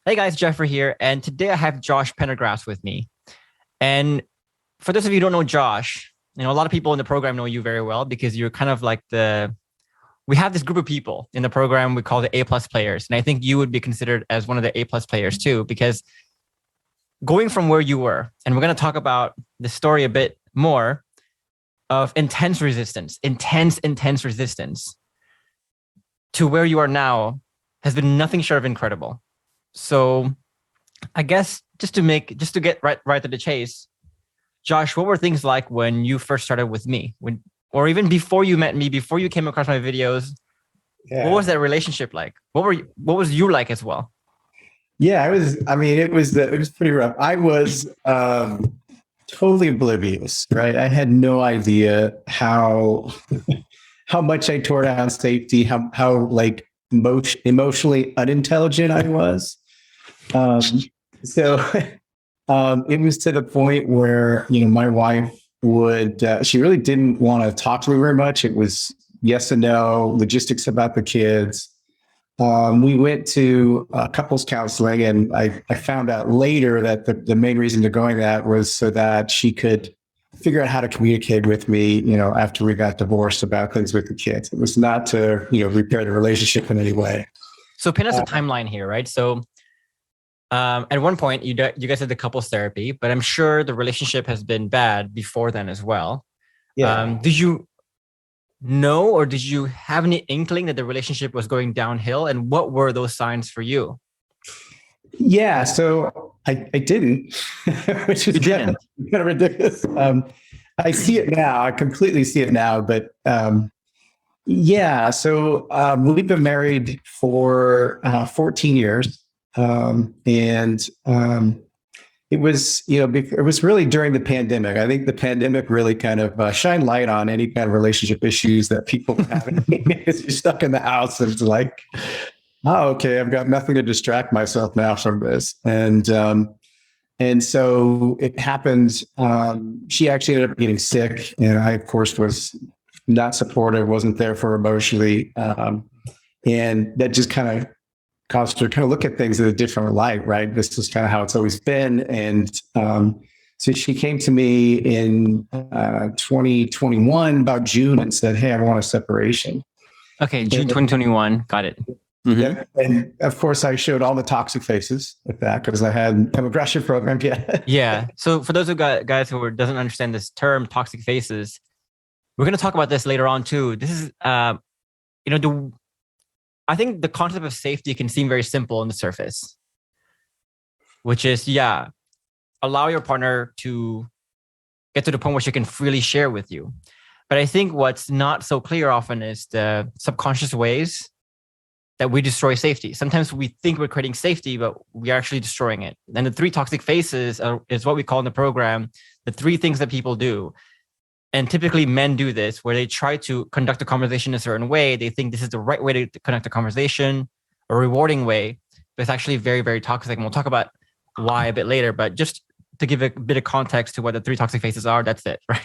Hey guys, Geoffrey here, and today I have Josh Pendergrass with me. And for those of you who don't know Josh, a lot of people in the program know you very well because you're kind of like we have this group of people in the program we call the A plus players. And I think you would be considered as one of the A plus players too, because going from where you were, and we're going to talk about the story a bit more of intense resistance to where you are now has been nothing short of incredible. So I guess just to get right to the chase, Josh, what were things like when you first started with me? Or even before you met me, before you came across my videos, what was that relationship like? What was you like as well? Yeah, it was pretty rough. I was totally oblivious, right? I had no idea how how much I tore down safety, how like emotionally unintelligent I was. Um, so it was to the point where my wife would she really didn't want to talk to me very much. It was yes and no, logistics about the kids. We went to couples counseling, and I found out later that the main reason to going that was so that she could figure out how to communicate with me, after we got divorced about things with the kids. It was not to, repair the relationship in any way. So pin us a timeline here, right? So at one point, you guys did the couples therapy, but I'm sure the relationship has been bad before then as well. Yeah. Did you know, or did you have any inkling that the relationship was going downhill? And what were those signs for you? Yeah, so I didn't, which is kind of ridiculous. I see it now. I completely see it now. But yeah, so we've been married for 14 years. And it was, it was really during the pandemic. I think the pandemic really kind of shined light on any kind of relationship issues that people have. You're stuck in the house, and it's like, oh, okay, I've got nothing to distract myself now from this. And so it happened. She actually ended up getting sick, and I, of course, was not supportive, wasn't there for her emotionally. And that just kind of caused her to kind of look at things in a different light, right? This is kind of how it's always been. And so she came to me in 2021, about June, and said, hey, I want a separation. Okay, June 2021. Got it. Mm-hmm. Yeah. And of course, I showed all the toxic faces with that because I had an aggression program yet. Yeah. So for those guys who doesn't understand this term, toxic faces, we're going to talk about this later on too. This is, I think the concept of safety can seem very simple on the surface, which is, allow your partner to get to the point where she can freely share with you. But I think what's not so clear often is the subconscious ways that we destroy safety. Sometimes we think we're creating safety, but we are actually destroying it. And the three toxic faces is what we call in the program the three things that people do. And typically men do this, where they try to conduct a conversation in a certain way. They think this is the right way to conduct a conversation, a rewarding way, but it's actually very, very toxic. And we'll talk about why a bit later, but just to give a bit of context to what the three toxic faces are, that's it, right?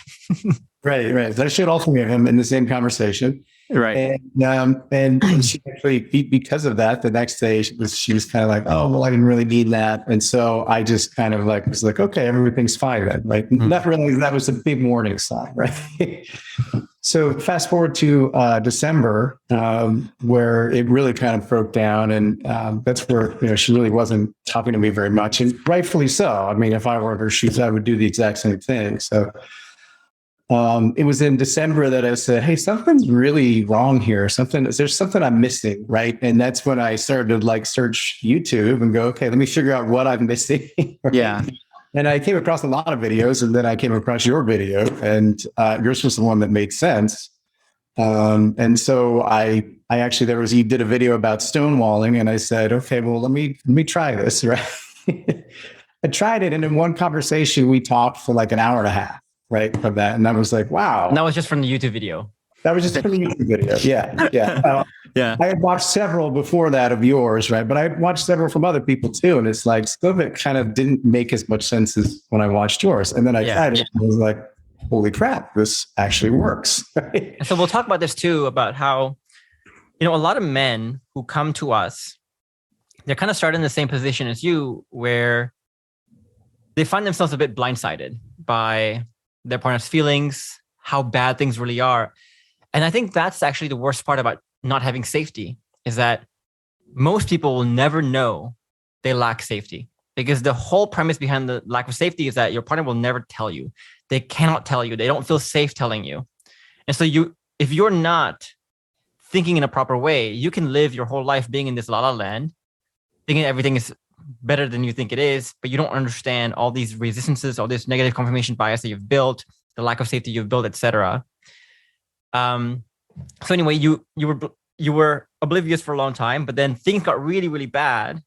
Right. I showed all three of them in the same conversation. Right. And she actually, because of that, the next day she was kind of like, oh, well, I didn't really need that. And so I just kind of was like, okay, everything's fine then. Right. Mm-hmm. Not really, that was a big warning sign, right? So fast forward to December, where it really kind of broke down. And that's where, she really wasn't talking to me very much. And rightfully so. I mean, if I were in her shoes, I would do the exact same thing. So it was in December that I said, hey, something's really wrong here. There's something I'm missing, right? And that's when I started to search YouTube and go, okay, let me figure out what I'm missing. Yeah. And I came across a lot of videos, and then I came across your video, and yours was the one that made sense. And so I actually, you did a video about stonewalling, and I said, okay, well, let me try this, right? I tried it, and in one conversation, we talked for like an hour and a half. Right, from that. And I was like, wow. And that was just from the YouTube video. That was just from the YouTube video. Yeah. Yeah. I had watched several before that of yours, right? But I had watched several from other people too. And it's like, some of it kind of didn't make as much sense as when I watched yours. And then I tried it, and I was like, holy crap, this actually works. And so we'll talk about this too, about how, a lot of men who come to us they're kind of starting in the same position as you, where they find themselves a bit blindsided by their partner's feelings, how bad things really are. And I think that's actually the worst part about not having safety, is that most people will never know they lack safety, because the whole premise behind the lack of safety is that your partner will never tell you. They cannot tell you. They don't feel safe telling you. And so if you're not thinking in a proper way, you can live your whole life being in this la la land, thinking everything is better than you think it is, but you don't understand all these resistances, all this negative confirmation bias that you've built, the lack of safety you've built, etc. So anyway, you were oblivious for a long time, but then things got really, really bad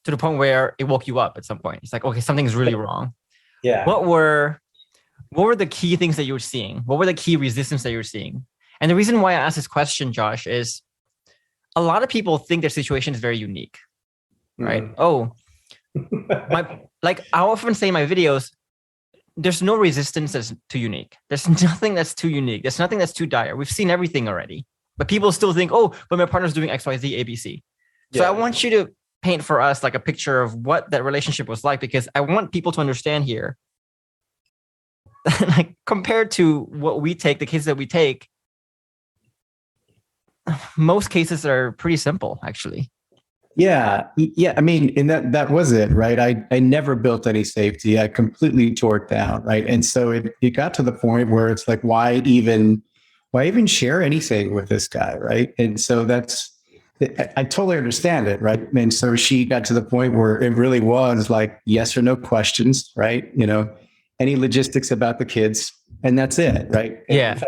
to the point where it woke you up at some point. It's like, okay, something's really wrong. Yeah. What were the key things that you were seeing? What were the key resistance that you were seeing? And the reason why I asked this question, Josh, is a lot of people think their situation is very unique, right? Mm. Oh, like I often say in my videos, there's no resistance that's too unique. There's nothing that's too unique. There's nothing that's too dire. We've seen everything already, but people still think, oh, but my partner's doing X, Y, Z, A, B, C. So I want you to paint for us like a picture of what that relationship was like, because I want people to understand here, like compared to what we take, the cases that we take, most cases are pretty simple, actually. Yeah. I mean, and that was it, right? I never built any safety. I completely tore it down, right? And so it got to the point where it's like, why even share anything with this guy, right? And so I totally understand it, right? And so she got to the point where it really was like yes or no questions, right? Any logistics about the kids, and that's it, right? Yeah.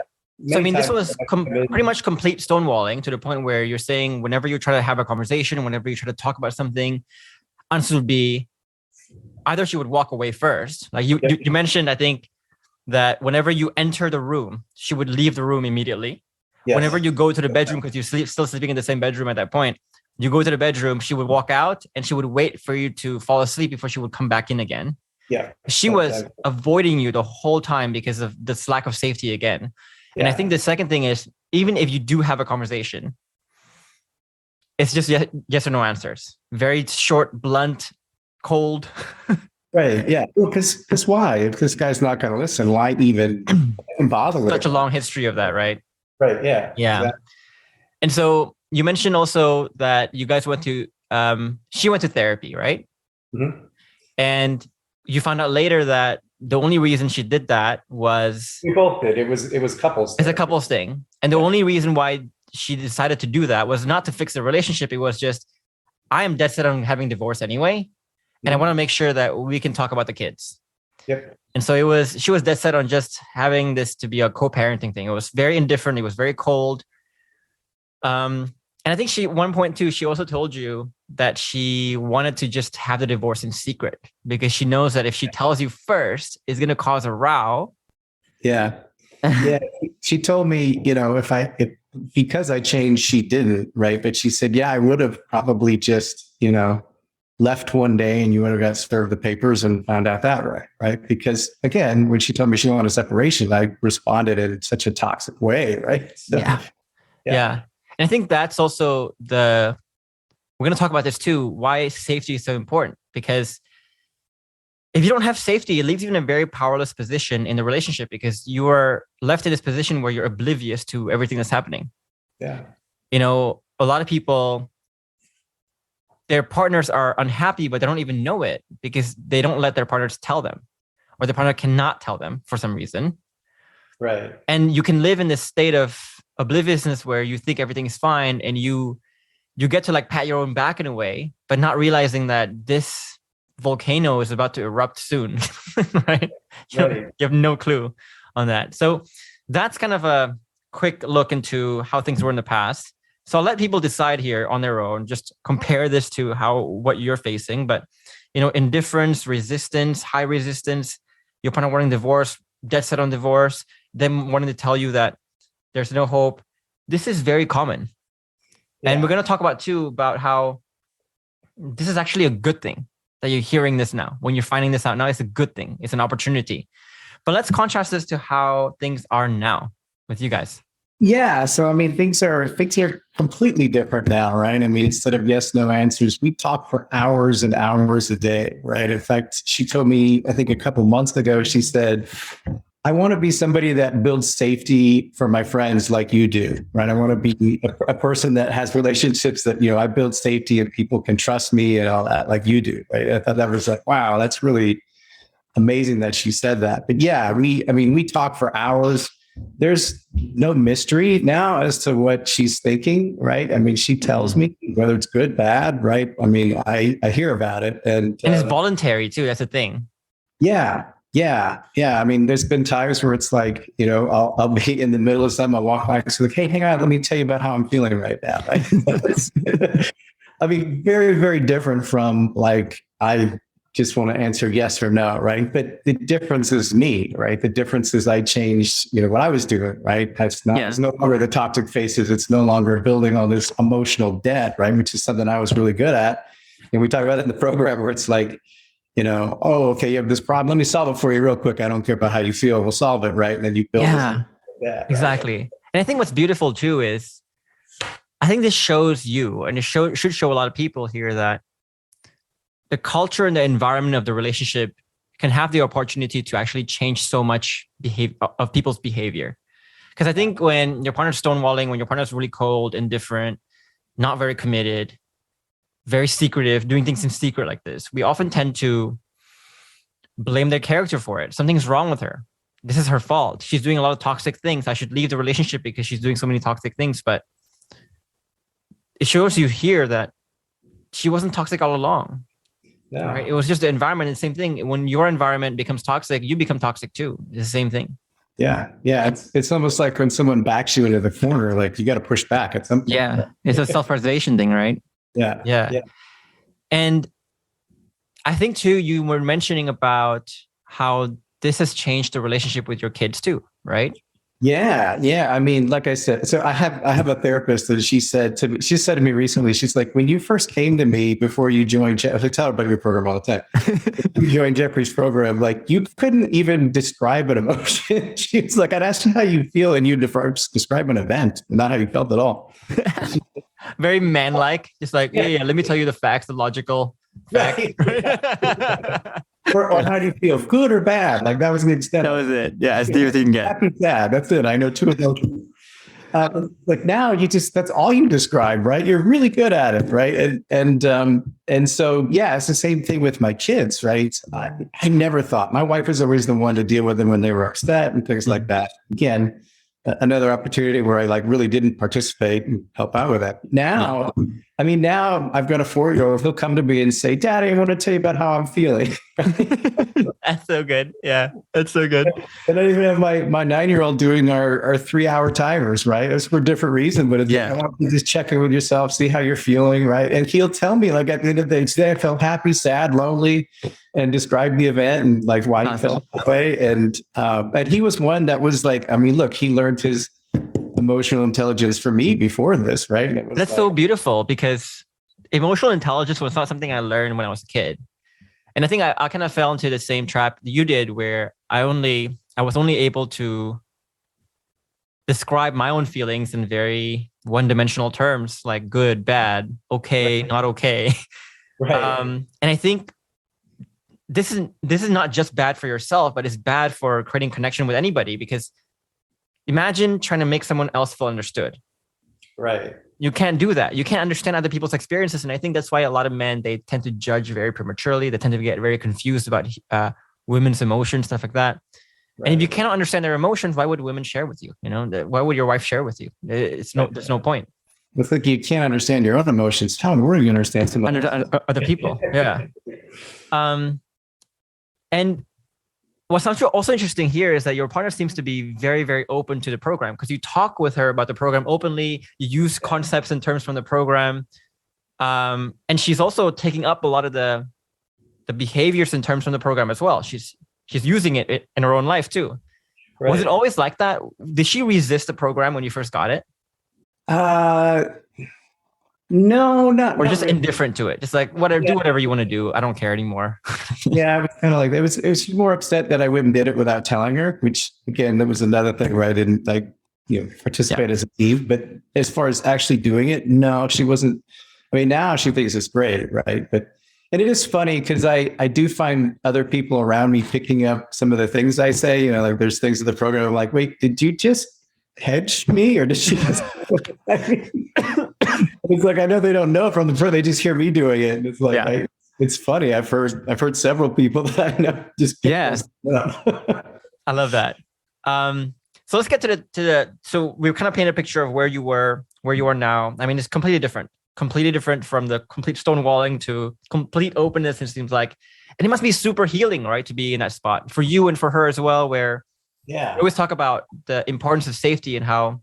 So I mean, this was pretty much complete stonewalling, to the point where you're saying whenever you try to have a conversation, whenever you try to talk about something, answer would be either she would walk away first. Like you mentioned, I think, that whenever you enter the room, she would leave the room immediately. Yes. Whenever you go to the bedroom, because you're still sleeping in the same bedroom at that point, you go to the bedroom, she would walk out and she would wait for you to fall asleep before she would come back in again. Yeah. She was avoiding you the whole time because of this lack of safety again. And I think the second thing is, even if you do have a conversation, it's just yes or no answers. Very short, blunt, cold. Right. Yeah. Well, because why? If this guy's not going to listen, why even bother with it? Such a long history of that, right? Right. Yeah. Yeah. Exactly. And so you mentioned also that you guys went to, she went to therapy, right? Mm-hmm. And you found out later that the only reason she did that was... We both did. It was couples. It's a couples thing. And the only reason why she decided to do that was not to fix the relationship. It was just, I am dead set on having divorce anyway. And I want to make sure that we can talk about the kids. Yep. And so she was dead set on just having this to be a co-parenting thing. It was very indifferent. It was very cold. And I think one point too, she also told you that she wanted to just have the divorce in secret, because she knows that if she tells you first, it's going to cause a row. Yeah. Yeah. She told me, if because I changed, she didn't, right? But she said, yeah, I would have probably just, left one day and you would have got served the papers and found out that right? Because again, when she told me she wanted a separation, I responded in such a toxic way, right? So, yeah. And I think that's also we're going to talk about this too, why safety is so important. Because if you don't have safety, it leaves you in a very powerless position in the relationship, because you are left in this position where you're oblivious to everything that's happening. Yeah. A lot of people, their partners are unhappy, but they don't even know it because they don't let their partners tell them, or their partner cannot tell them for some reason. Right. And you can live in this state of obliviousness where you think everything is fine, and you get to like pat your own back in a way, but not realizing that this volcano is about to erupt soon, right? You have no clue on that. So that's kind of a quick look into how things were in the past. So I'll let people decide here on their own, just compare this to what you're facing. But, indifference, resistance, high resistance, your partner wanting divorce, dead set on divorce, them wanting to tell you that there's no hope. This is very common. Yeah. And we're going to talk about how this is actually a good thing that you're hearing this now. When you're finding this out now, it's a good thing. It's an opportunity. But let's contrast this to how things are now with you guys. Yeah. So I mean, things are completely different now, right? I mean, instead of yes, no answers, we talk for hours and hours a day, right? In fact, she told me, I think a couple months ago, she said, I want to be somebody that builds safety for my friends like you do, right? I want to be a person that has relationships that, I build safety and people can trust me and all that, like you do, right? I thought that was like, wow, that's really amazing that she said that. But yeah, we talk for hours. There's no mystery now as to what she's thinking, right? I mean, she tells me whether it's good, bad, right? I mean, I hear about it, and it's voluntary too. That's the thing. Yeah, yeah, yeah. I mean, there's been times where it's like, I'll be in the middle of something, I'll walk by and say, like, hey, hang on, let me tell you about how I'm feeling right now. I mean, very, very different from like I just want to answer yes or no, right? But the difference is me, right? The difference is I changed, what I was doing, right? It's no longer the toxic faces. It's no longer building on this emotional debt, right? Which is something I was really good at. And we talk about it in the program where it's like, oh, okay, you have this problem. Let me solve it for you real quick. I don't care about how you feel. We'll solve it, right? And then you build it. Yeah, exactly. Right? And I think what's beautiful too is I think this shows you, and it should show a lot of people here, that the culture and the environment of the relationship can have the opportunity to actually change so much of people's behavior. Because I think when your partner's stonewalling, when your partner's really cold, indifferent, not very committed, very secretive, doing things in secret like this, we often tend to blame their character for it. Something's wrong with her. This is her fault. She's doing a lot of toxic things. I should leave the relationship because she's doing so many toxic things. But it shows you here that she wasn't toxic all along. No. Right? It was just the environment. And the same thing. When your environment becomes toxic, you become toxic too. It's the same thing. Yeah. Yeah. It's almost like when someone backs you into the corner, like you got to push back at some point. Yeah. It's a self-preservation thing, right? Yeah. And I think too, you were mentioning about how this has changed the relationship with your kids too, right? Yeah. I mean, like I said, so I have a therapist that she said to me recently, she's like, when you first came to me before you joined, I tell her about your program all the time. You joined Geoffrey's program, like you couldn't even describe an emotion. She's like, I'd ask you how you feel and you describe an event, not how you felt at all. Very man-like, just like, yeah, let me tell you the facts, the logical facts. Or how do you feel? Good or bad? Like that was the extent. That was it. Yeah, as deep as you can get. Happy, sad. That's it. I know two of those. Like now, that's all you describe, right? You're really good at it, right? And so yeah, it's the same thing with my kids, right? I never thought my wife was always the one to deal with them when they were upset and things like that. Again, another opportunity where I like really didn't participate and help out with that. Now, now I've got a 4-year-old. He'll come to me and say, Daddy, I want to tell you about how I'm feeling. That's so good. Yeah, that's so good. And I even have my 9-year-old doing our 3-hour timers, right? It's for a different reason, but I want you to just check in with yourself, see how you're feeling, right? And he'll tell me, like at the end of the day, today I felt happy, sad, lonely, and describe the event and like why he felt that way. And he was one that was like, look, he learned his emotional intelligence from me before this, right? That's so beautiful, because emotional intelligence was not something I learned when I was a kid. And I think I kind of fell into the same trap you did, where I was only able to describe my own feelings in very one-dimensional terms, like good, bad, okay, not okay. Right. And I think this is not just bad for yourself, but it's bad for creating connection with anybody, because imagine trying to make someone else feel understood. Right. You can't do that. You can't understand other people's experiences. And I think that's why a lot of men, they tend to judge very prematurely. They tend to get very confused about women's emotions, stuff like that. Right. And if you cannot understand their emotions, why would women share with you? Why would your wife share with you? There's no point. It's like you can't understand your own emotions. How in the world are you understand some other people? Yeah. And what's also interesting here is that your partner seems to be very, very open to the program, because you talk with her about the program openly. You use concepts and terms from the program. And she's also taking up a lot of the behaviors and terms from the program as well. She's using it in her own life too. Right. Was it always like that? Did she resist the program when you first got it? No, or just really indifferent to it. Just like, whatever, do whatever you want to do. I don't care anymore. Yeah, I was kind of like, it was more upset that I went and did it without telling her, which again, that was another thing where I didn't like, participate as a team. But as far as actually doing it, no, she wasn't. I mean, now she thinks it's great, right? And it is funny because I do find other people around me picking up some of the things I say. Like there's things in the program I'm like, wait, did you just hedge me or did she just? It's like I know they don't know from the front; they just hear me doing it. And it's like it's funny. I've heard several people that I know just I love that. So let's get to the. So we've kind of painted a picture of where you are now. I mean, it's completely different from the complete stonewalling to complete openness. It seems like, and it must be super healing, right, to be in that spot for you and for her as well. Where we always talk about the importance of safety and how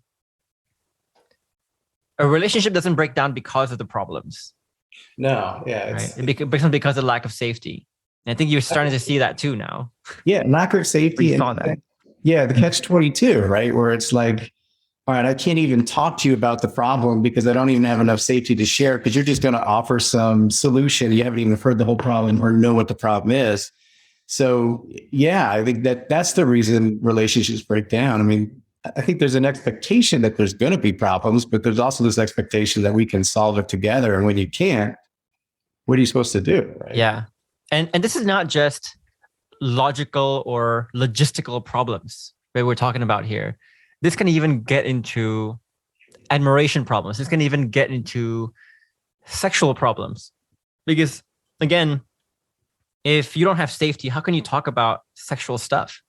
a relationship doesn't break down because of the problems. No, it breaks down because of the lack of safety. And I think you're starting to see that too now. Yeah, lack of safety. The catch-22, right? Where it's like, all right, I can't even talk to you about the problem because I don't even have enough safety to share because you're just going to offer some solution. You haven't even heard the whole problem or know what the problem is. So, yeah, I think that's the reason relationships break down. I mean, I think there's an expectation that there's going to be problems, but there's also this expectation that we can solve it together. And when you can't, what are you supposed to do? Right? Yeah. And this is not just logical or logistical problems that we're talking about here. This can even get into admiration problems. This can even get into sexual problems. Because again, if you don't have safety, how can you talk about sexual stuff?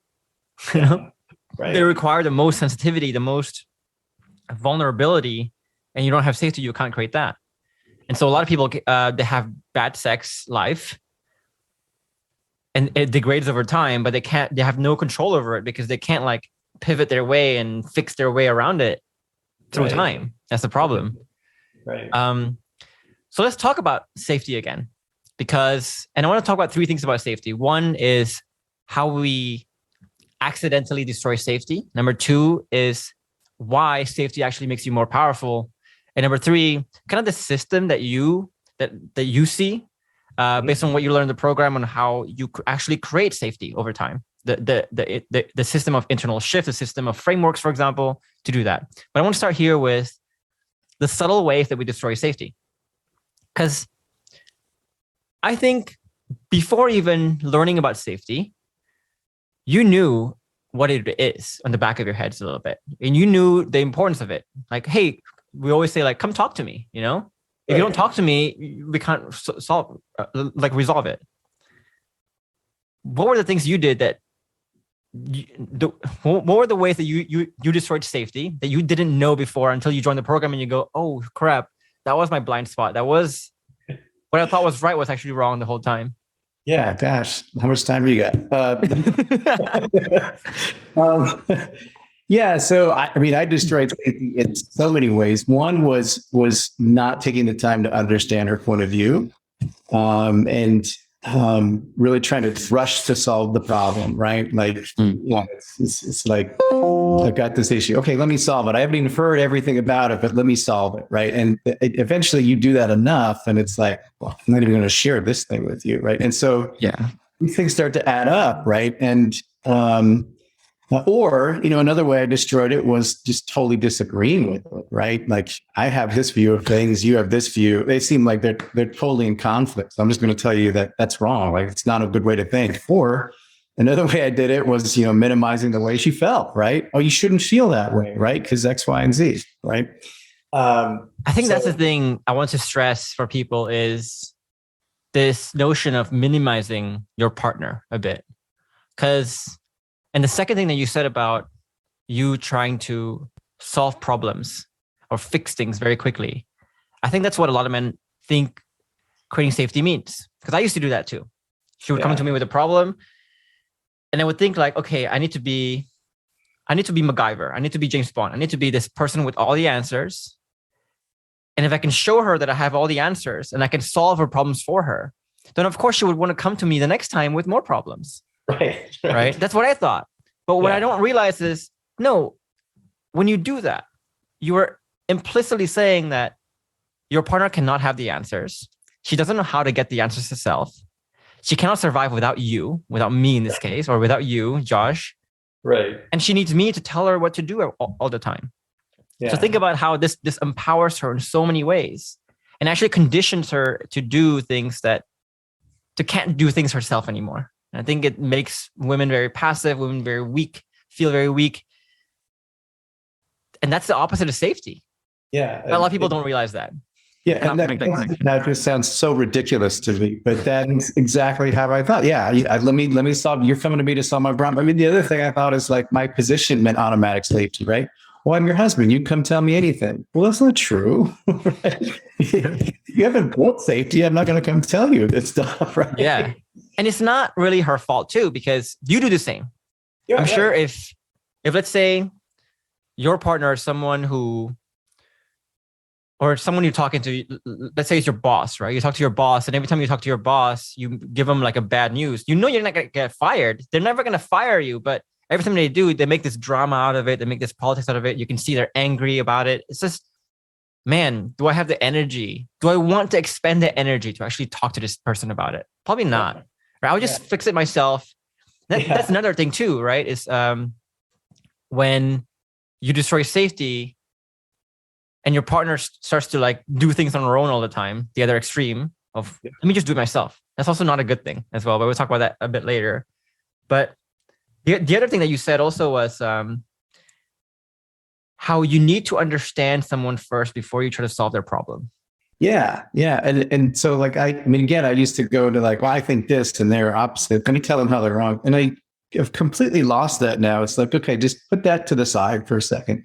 You know? Right. They require the most sensitivity, the most vulnerability, and you don't have safety, you can't create that. And so a lot of people, they have bad sex life and it degrades over time, but they have no control over it because they can't like pivot their way and fix their way around it through time. That's the problem. Right. So let's talk about safety again, and I want to talk about three things about safety. One is how we accidentally destroy safety. Number two is why safety actually makes you more powerful. And number three, kind of the system that you see based on what you learned in the program on how you actually create safety over time. The system of internal shift, the system of frameworks, for example, to do that. But I want to start here with the subtle ways that we destroy safety. Because I think before even learning about safety, you knew what it is on the back of your heads a little bit. And you knew the importance of it. Like, hey, we always say like, come talk to me, you know? If you don't talk to me, we can't resolve it. What were the things you did that what were the ways that you destroyed safety that you didn't know before until you joined the program and you go, oh crap, that was my blind spot. That was what I thought was right was actually wrong the whole time. Yeah, gosh, how much time do you got? So I mean, I destroyed safety in so many ways. One was not taking the time to understand her point of view, and really trying to rush to solve the problem, right? Like, it's like, I've got this issue. Okay, let me solve it. I haven't even heard everything about it, but let me solve it, right? And eventually you do that enough, and it's like, well, I'm not even going to share this thing with you, right? And so things start to add up, right? And or, another way I destroyed it was just totally disagreeing with it, right? Like, I have this view of things, you have this view. They seem like they're totally in conflict. So I'm just going to tell you that that's wrong. Like, it's not a good way to think. Or another way I did it was, minimizing the way she felt, right? Oh, you shouldn't feel that way, right? Because X, Y, and Z, right? I think that's the thing I want to stress for people is this notion of minimizing your partner a bit. And the second thing that you said about you trying to solve problems or fix things very quickly, I think that's what a lot of men think creating safety means. Because I used to do that too. She would come to me with a problem, and I would think like, okay, I need to be MacGyver. I need to be James Bond. I need to be this person with all the answers. And if I can show her that I have all the answers and I can solve her problems for her, then of course she would want to come to me the next time with more problems. Right. That's what I thought. But what I don't realize is, no, when you do that, you are implicitly saying that your partner cannot have the answers. She doesn't know how to get the answers herself. She cannot survive without you, without me in this case, or without you, Josh. Right. And she needs me to tell her what to do all the time. Yeah. So think about how this empowers her in so many ways and actually conditions her to do things can't do things herself anymore. And I think it makes women very passive, women very weak, feel very weak. And that's the opposite of safety. Yeah. A lot of people don't realize that. Yeah, and that just sounds so ridiculous to me, but that's exactly how I thought. Yeah, let me solve. You're coming to me to solve my problem. I mean, the other thing I thought is like my position meant automatic safety, right? Well, I'm your husband. You come tell me anything. Well, that's not true. Right? You haven't built safety. I'm not going to come tell you this stuff, right? Yeah, and it's not really her fault too, because you do the same. Yeah, I'm sure if let's say your partner is someone who, or someone you're talking to, let's say it's your boss, right? You talk to your boss, and every time you talk to your boss, you give them like a bad news. You know you're not going to get fired. They're never going to fire you, but every time they do, they make this drama out of it. They make this politics out of it. You can see they're angry about it. It's just, man, do I have the energy? Do I want to expend the energy to actually talk to this person about it? Probably not. Right? I'll just fix it myself. That's another thing too, right? Is when you destroy safety, and your partner starts to like do things on her own all the time, the other extreme of, let me just do it myself. That's also not a good thing as well, but we'll talk about that a bit later. But the other thing that you said also was how you need to understand someone first before you try to solve their problem. Yeah. And so like, I mean, again, I used to go to like, well, I think this and they're opposite. Let me tell them how they're wrong. And I have completely lost that now. It's like, okay, just put that to the side for a second.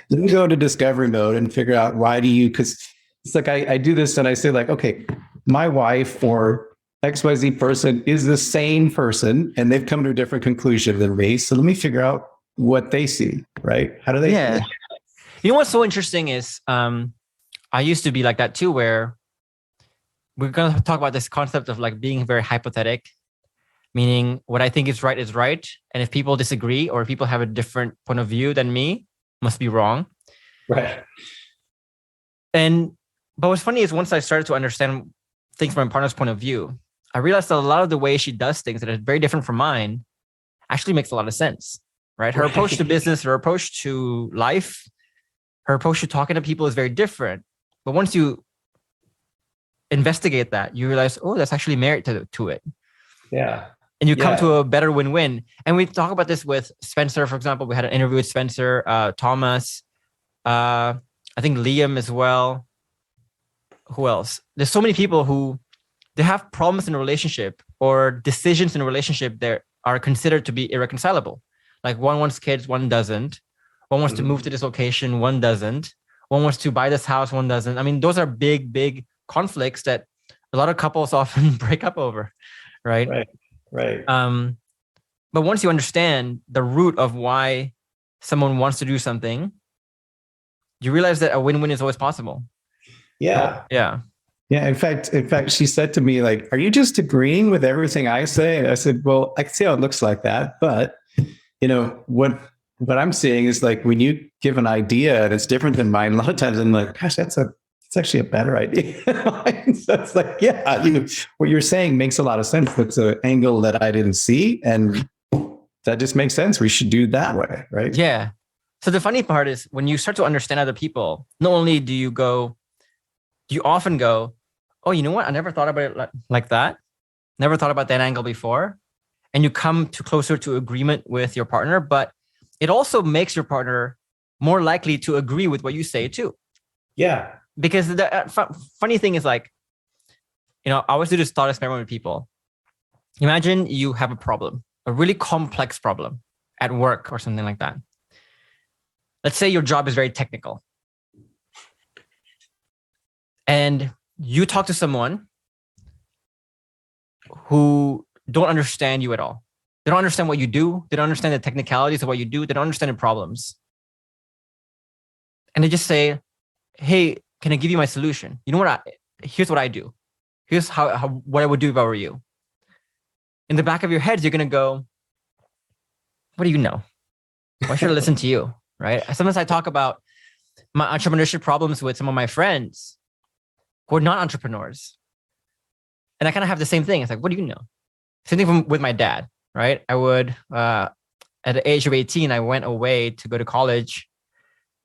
Let me go into discovery mode and figure out because it's like I do this and I say like, okay, my wife or XYZ person is the same person and they've come to a different conclusion than me. So let me figure out what they see, right? How do they see it? You know what's so interesting is I used to be like that too, where we're going to talk about this concept of like being very hypothetic, meaning what I think is right. And if people disagree or if people have a different point of view than me, must be wrong. Right. But what's funny is once I started to understand things from my partner's point of view, I realized that a lot of the way she does things that is very different from mine actually makes a lot of sense, right? Her approach to business, her approach to life, her approach to talking to people is very different. But once you investigate that, you realize, oh, there's actually merit to it. Yeah. And you come to a better win-win. And we talk about this with Spencer, for example. We had an interview with Spencer, Thomas, I think Liam as well. Who else? There's so many people who they have problems in a relationship or decisions in a relationship that are considered to be irreconcilable. Like one wants kids, one doesn't. One wants to move to this location, one doesn't. One wants to buy this house, one doesn't. I mean, those are big conflicts that a lot of couples often break up over, right? Right. But once you understand the root of why someone wants to do something, you realize that a win-win is always possible. Yeah. Yeah. In fact, she said to me, like, are you just agreeing with everything I say? And I said, well, I can see how it looks like that. But, you know, what I'm seeing is like when you give an idea and it's different than mine, a lot of times I'm like, gosh, it's actually a better idea. So it's like, yeah, what you're saying makes a lot of sense. It's an angle that I didn't see. And that just makes sense. We should do it that way. Right. Yeah. So the funny part is when you start to understand other people, not only do you often go, oh, you know what? I never thought about it like that. Never thought about that angle before. And you come closer to agreement with your partner, but it also makes your partner more likely to agree with what you say too. Yeah. Because the funny thing is like, I always do this thought experiment with people. Imagine you have a problem, a really complex problem at work or something like that. Let's say your job is very technical. And you talk to someone who don't understand you at all. They don't understand what you do. They don't understand the technicalities of what you do. They don't understand the problems. And they just say, hey, can I give you my solution? You know what? Here's what I do. Here's what I would do if I were you. In the back of your head, you're going to go, what do you know? Why should I listen to you? Right? Sometimes I talk about my entrepreneurship problems with some of my friends who are not entrepreneurs. And I kind of have the same thing. It's like, what do you know? Same thing with my dad, right? I would at the age of 18, I went away to go to college,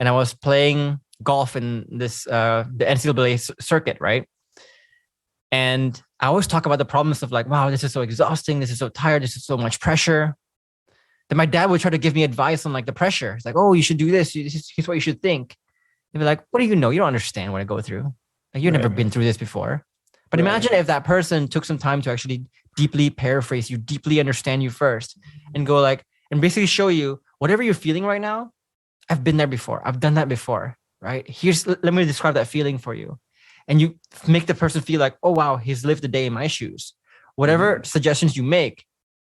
and I was playing golf in this the NCAA circuit, right? And I always talk about the problems of like, wow, this is so exhausting, this is so tired, this is so much pressure. Then my dad would try to give me advice on like the pressure. It's like, oh, you should do this. Here's what you should think. He'd be like, what do you know? You don't understand what I go through. Like, you've never been through this before. But imagine if that person took some time to actually deeply paraphrase you, deeply understand you first, and go like, and basically show you whatever you're feeling right now. I've been there before. I've done that before, right? Let me describe that feeling for you. And you make the person feel like, oh, wow, he's lived the day in my shoes. Whatever suggestions you make,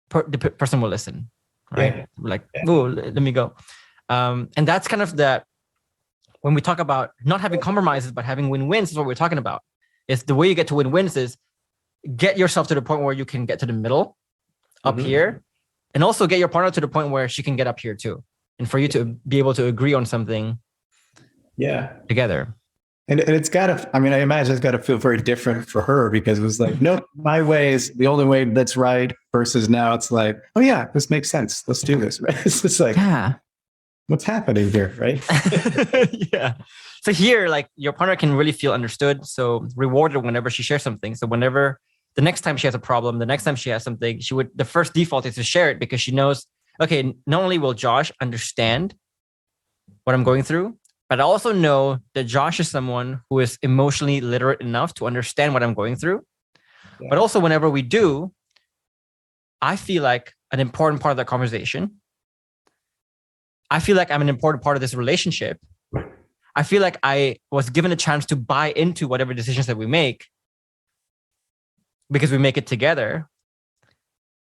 the person will listen, right? Yeah. Like, oh, let me go. And that's kind of that, when we talk about not having compromises, but having win-wins is what we're talking about. It's the way you get to win-wins is get yourself to the point where you can get to the middle up here, and also get your partner to the point where she can get up here too. And for you to be able to agree on something together. And it's got to, I mean, I imagine it's got to feel very different for her, because it was like, nope, my way is the only way that's right, versus now it's like, oh yeah, this makes sense. Let's do this, right? It's just like, what's happening here, right? Yeah. So here, like, your partner can really feel understood. So rewarded whenever she shares something. So whenever the next time she has a problem, the next time she has something, the first default is to share it, because she knows, okay, not only will Josh understand what I'm going through, but I also know that Josh is someone who is emotionally literate enough to understand what I'm going through. Yeah. But also whenever we do, I feel like an important part of that conversation. I feel like I'm an important part of this relationship. I feel like I was given a chance to buy into whatever decisions that we make, because we make it together.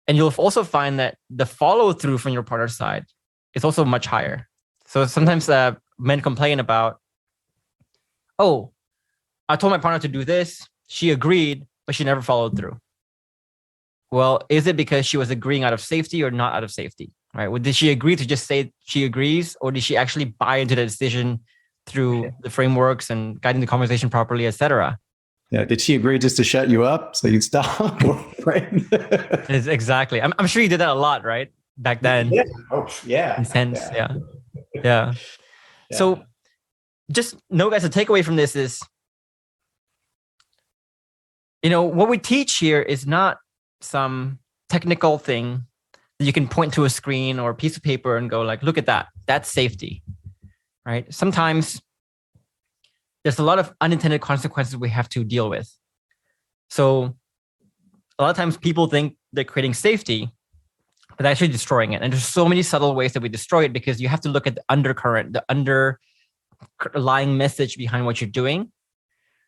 And you'll also find that the follow through from your partner's side is also much higher. So sometimes men complain about, oh, I told my partner to do this. She agreed, but she never followed through. Well, is it because she was agreeing out of safety or not out of safety? Right? Well, did she agree to just say she agrees, or did she actually buy into the decision through the frameworks and guiding the conversation properly, etc.? Yeah. Did she agree just to shut you up so you'd stop? Right. Exactly. I'm sure you did that a lot, right? Back then. Yeah. Oh, yeah. Intense. Yeah. So just know, guys, the takeaway from this is, what we teach here is not some technical thing that you can point to a screen or a piece of paper and go like, look at that. That's safety, right? Sometimes there's a lot of unintended consequences we have to deal with. So a lot of times people think they're creating safety, but they're actually destroying it. And there's so many subtle ways that we destroy it, because you have to look at the undercurrent, the underlying message behind what you're doing,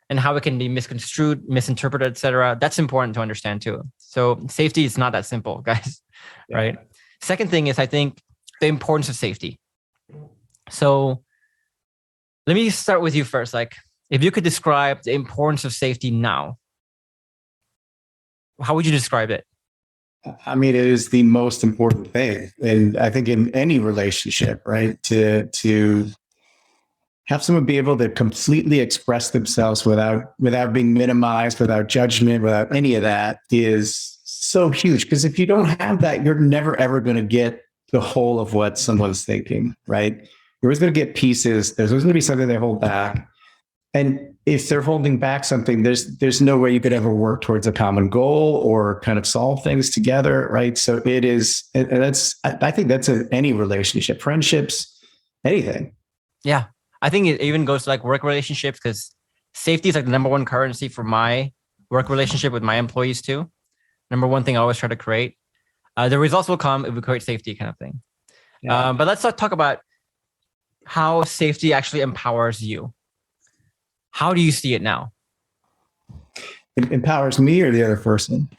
and how it can be misconstrued, misinterpreted, etc. That's important to understand too. So safety is not that simple, guys, right? Second thing is, I think, the importance of safety. So let me start with you first. Like, if you could describe the importance of safety now, how would you describe it? I mean, it is the most important thing. And I think in any relationship, right, to have someone be able to completely express themselves without being minimized, without judgment, without any of that, is so huge. Because if you don't have that, you're never, ever going to get the whole of what someone's thinking, right? You're always going to get pieces. There's always going to be something they hold back. And if they're holding back something, there's no way you could ever work towards a common goal or kind of solve things together, right? So it is, and I think that's any relationship, friendships, anything. Yeah. I think it even goes to like work relationships, because safety is like the number one currency for my work relationship with my employees too. Number one thing I always try to create. The results will come if we create safety, kind of thing. Yeah. But let's talk about how safety actually empowers you. How do you see it now? It empowers me or the other person?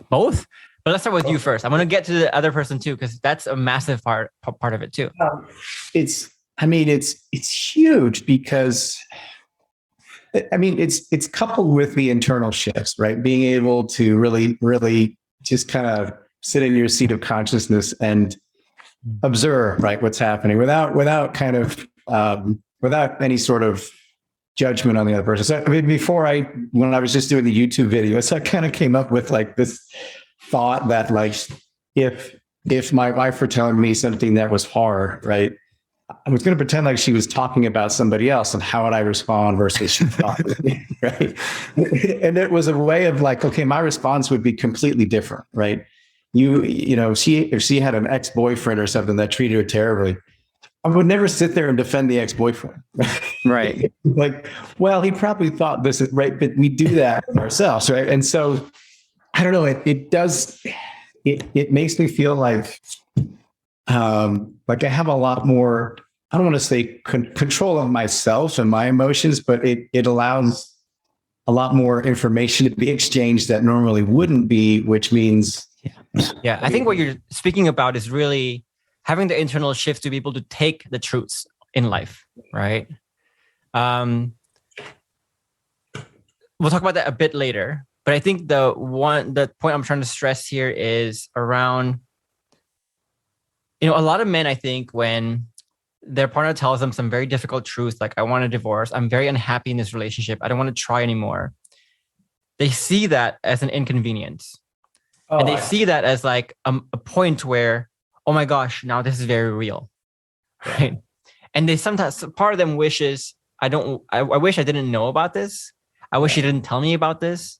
Both. But let's start with you first. I'm going to get to the other person too, because that's a massive part of it too. It's huge, because it's coupled with the internal shifts, right? Being able to really, really just kind of sit in your seat of consciousness and observe, right, what's happening without kind of without any sort of judgment on the other person. So when I was just doing the YouTube videos, I kind of came up with like this thought that, like, if if my wife were telling me something that was hard, right, I was going to pretend like she was talking about somebody else and how would I respond versus she thought, right? And it was a way of like, okay, my response would be completely different, right? You know, if she had an ex-boyfriend or something that treated her terribly, I would never sit there and defend the ex-boyfriend. Right. Like, well, he probably thought this is right, but we do that ourselves, right? And so I don't know, it makes me feel like I have a lot more, I don't want to say control of myself and my emotions, but it allows a lot more information to be exchanged that normally wouldn't be, which means. Yeah. I think what you're speaking about is really having the internal shift to be able to take the truths in life, right? We'll talk about that a bit later, but I think the point I'm trying to stress here is around, you know, a lot of men, I think, when their partner tells them some very difficult truth, like, I want a divorce, I'm very unhappy in this relationship, I don't want to try anymore. They see that as an inconvenience. And they see that as like a point where, oh my gosh, now this is very real, right? And they sometimes, part of them wishes, I wish I didn't know about this. I wish you didn't tell me about this.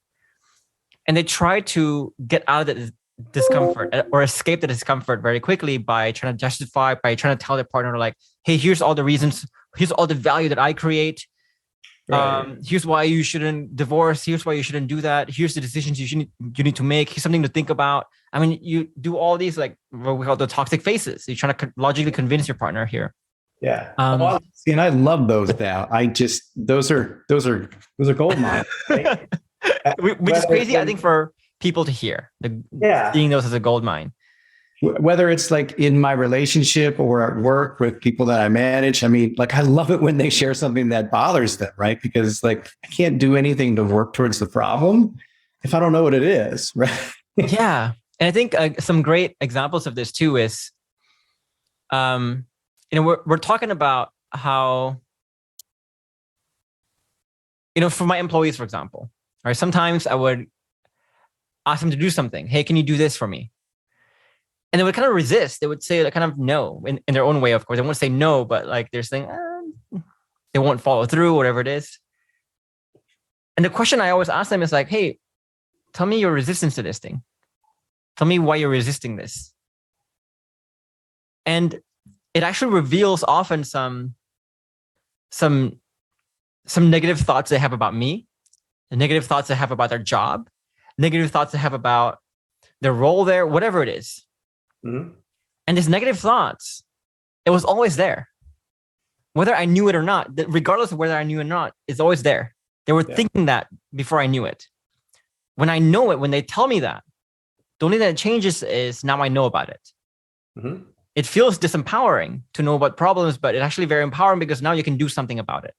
And they try to get out of the discomfort or escape the discomfort very quickly by trying to justify, by trying to tell their partner like, hey, here's all the reasons, here's all the value that I create. Right. Here's why you shouldn't divorce. Here's why you shouldn't do that. Here's the decisions you need to make. Here's something to think about. I mean, you do all these, like, what we call the toxic faces. You're trying to logically convince your partner here. Yeah. See, and I love those now. Those are gold mines. Right? Which is crazy, I think, for people to hear. Seeing those as a gold mine. Whether it's like in my relationship or at work with people that I manage, I mean, like, I love it when they share something that bothers them, right? Because like, I can't do anything to work towards the problem if I don't know what it is, right? Yeah. And I think some great examples of this too is, you know, we're talking about how, you know, for my employees, for example, right? Sometimes I would ask them to do something. Hey, can you do this for me? And they would kind of resist. They would say like kind of no in their own way, of course. They won't say no, but like they're saying they won't follow through, whatever it is. And the question I always ask them is like, hey, tell me your resistance to this thing. Tell me why you're resisting this. And it actually reveals often some negative thoughts they have about me, the negative thoughts they have about their job, negative thoughts they have about their role there, whatever it is. Mm-hmm. And these negative thoughts, it was always there. Whether I knew it or not, regardless of whether I knew it or not, it's always there. They were thinking that before I knew it. When I know it, when they tell me that, the only thing that changes is now I know about it. Mm-hmm. It feels disempowering to know about problems, but it's actually very empowering because now you can do something about it.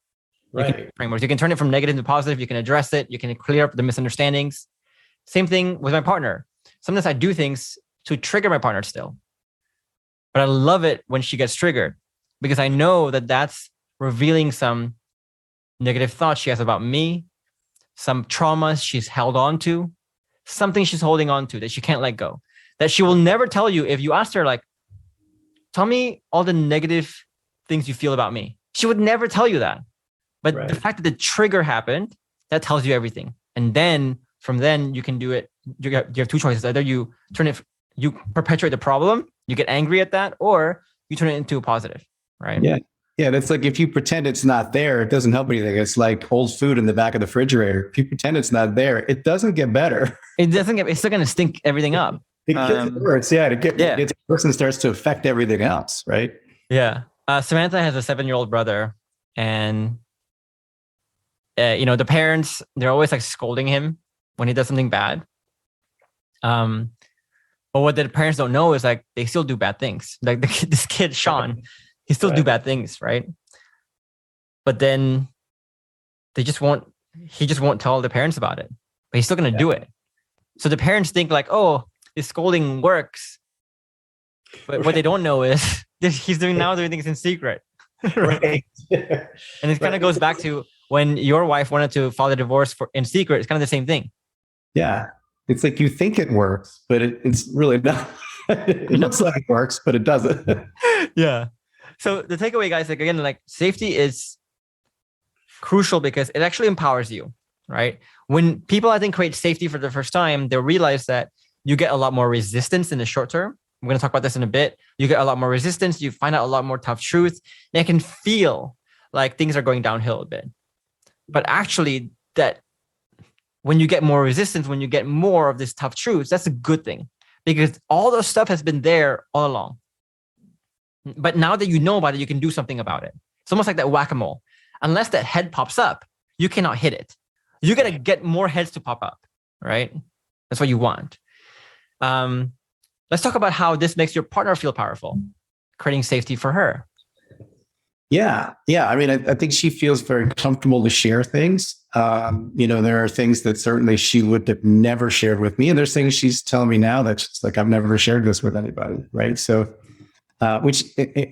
Right. You can turn it from negative to positive. You can address it. You can clear up the misunderstandings. Same thing with my partner. Sometimes I do things to trigger my partner still. But I love it when she gets triggered because I know that that's revealing some negative thoughts she has about me, some traumas she's held on to, something she's holding on to that she can't let go, that she will never tell you. If you asked her, like, tell me all the negative things you feel about me, she would never tell you that. But the fact that the trigger happened, that tells you everything. And then from then you can do it. You have two choices. Either you you perpetuate the problem, you get angry at that, or you turn it into a positive, right? Yeah. Yeah. That's like, if you pretend it's not there, it doesn't help anything. It's like old food in the back of the refrigerator. If you pretend it's not there, it doesn't get better. It's still going to stink everything up. It gets worse. Yeah. The person starts to affect everything else. Right. Yeah. Samantha has a 7-year-old brother, and you know, the parents, they're always like scolding him when he does something bad. But what the parents don't know is like they still do bad things. Like this kid, Sean, he still do bad things, right? But then he just won't tell the parents about it. But he's still gonna do it. So the parents think like, oh, this scolding works. But what they don't know is he's doing things in secret. Right. And it kind of goes back to when your wife wanted to file a divorce in secret. It's kind of the same thing. Yeah. It's like you think it works, but it's really not. It looks like it works, but it doesn't. Yeah. So the takeaway, guys, like again, like safety is crucial because it actually empowers you, right? When people, I think, create safety for the first time, they'll realize that you get a lot more resistance in the short term. We're going to talk about this in a bit. You get a lot more resistance. You find out a lot more tough truth. And it can feel like things are going downhill a bit. But actually, that when you get more resistance, when you get more of this tough truths, that's a good thing because all those stuff has been there all along. But now that you know about it, you can do something about it. It's almost like that whack-a-mole. Unless that head pops up, you cannot hit it. You got to get more heads to pop up, right? That's what you want. Let's talk about how this makes your partner feel powerful, creating safety for her. Yeah. I mean, I think she feels very comfortable to share things. There are things that certainly she would have never shared with me. And there's things she's telling me now that's just like, I've never shared this with anybody. Right. So, which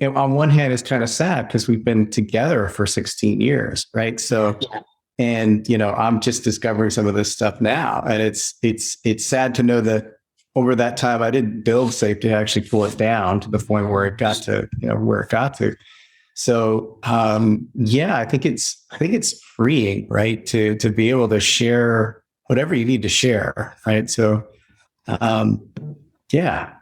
on one hand is kind of sad because we've been together for 16 years. Right. So, and, I'm just discovering some of this stuff now. And it's sad to know that over that time, I didn't build safety, I actually pull it down to the point where it got to, where it got to. So I think it's freeing, right, to be able to share whatever you need to share, right? So yeah.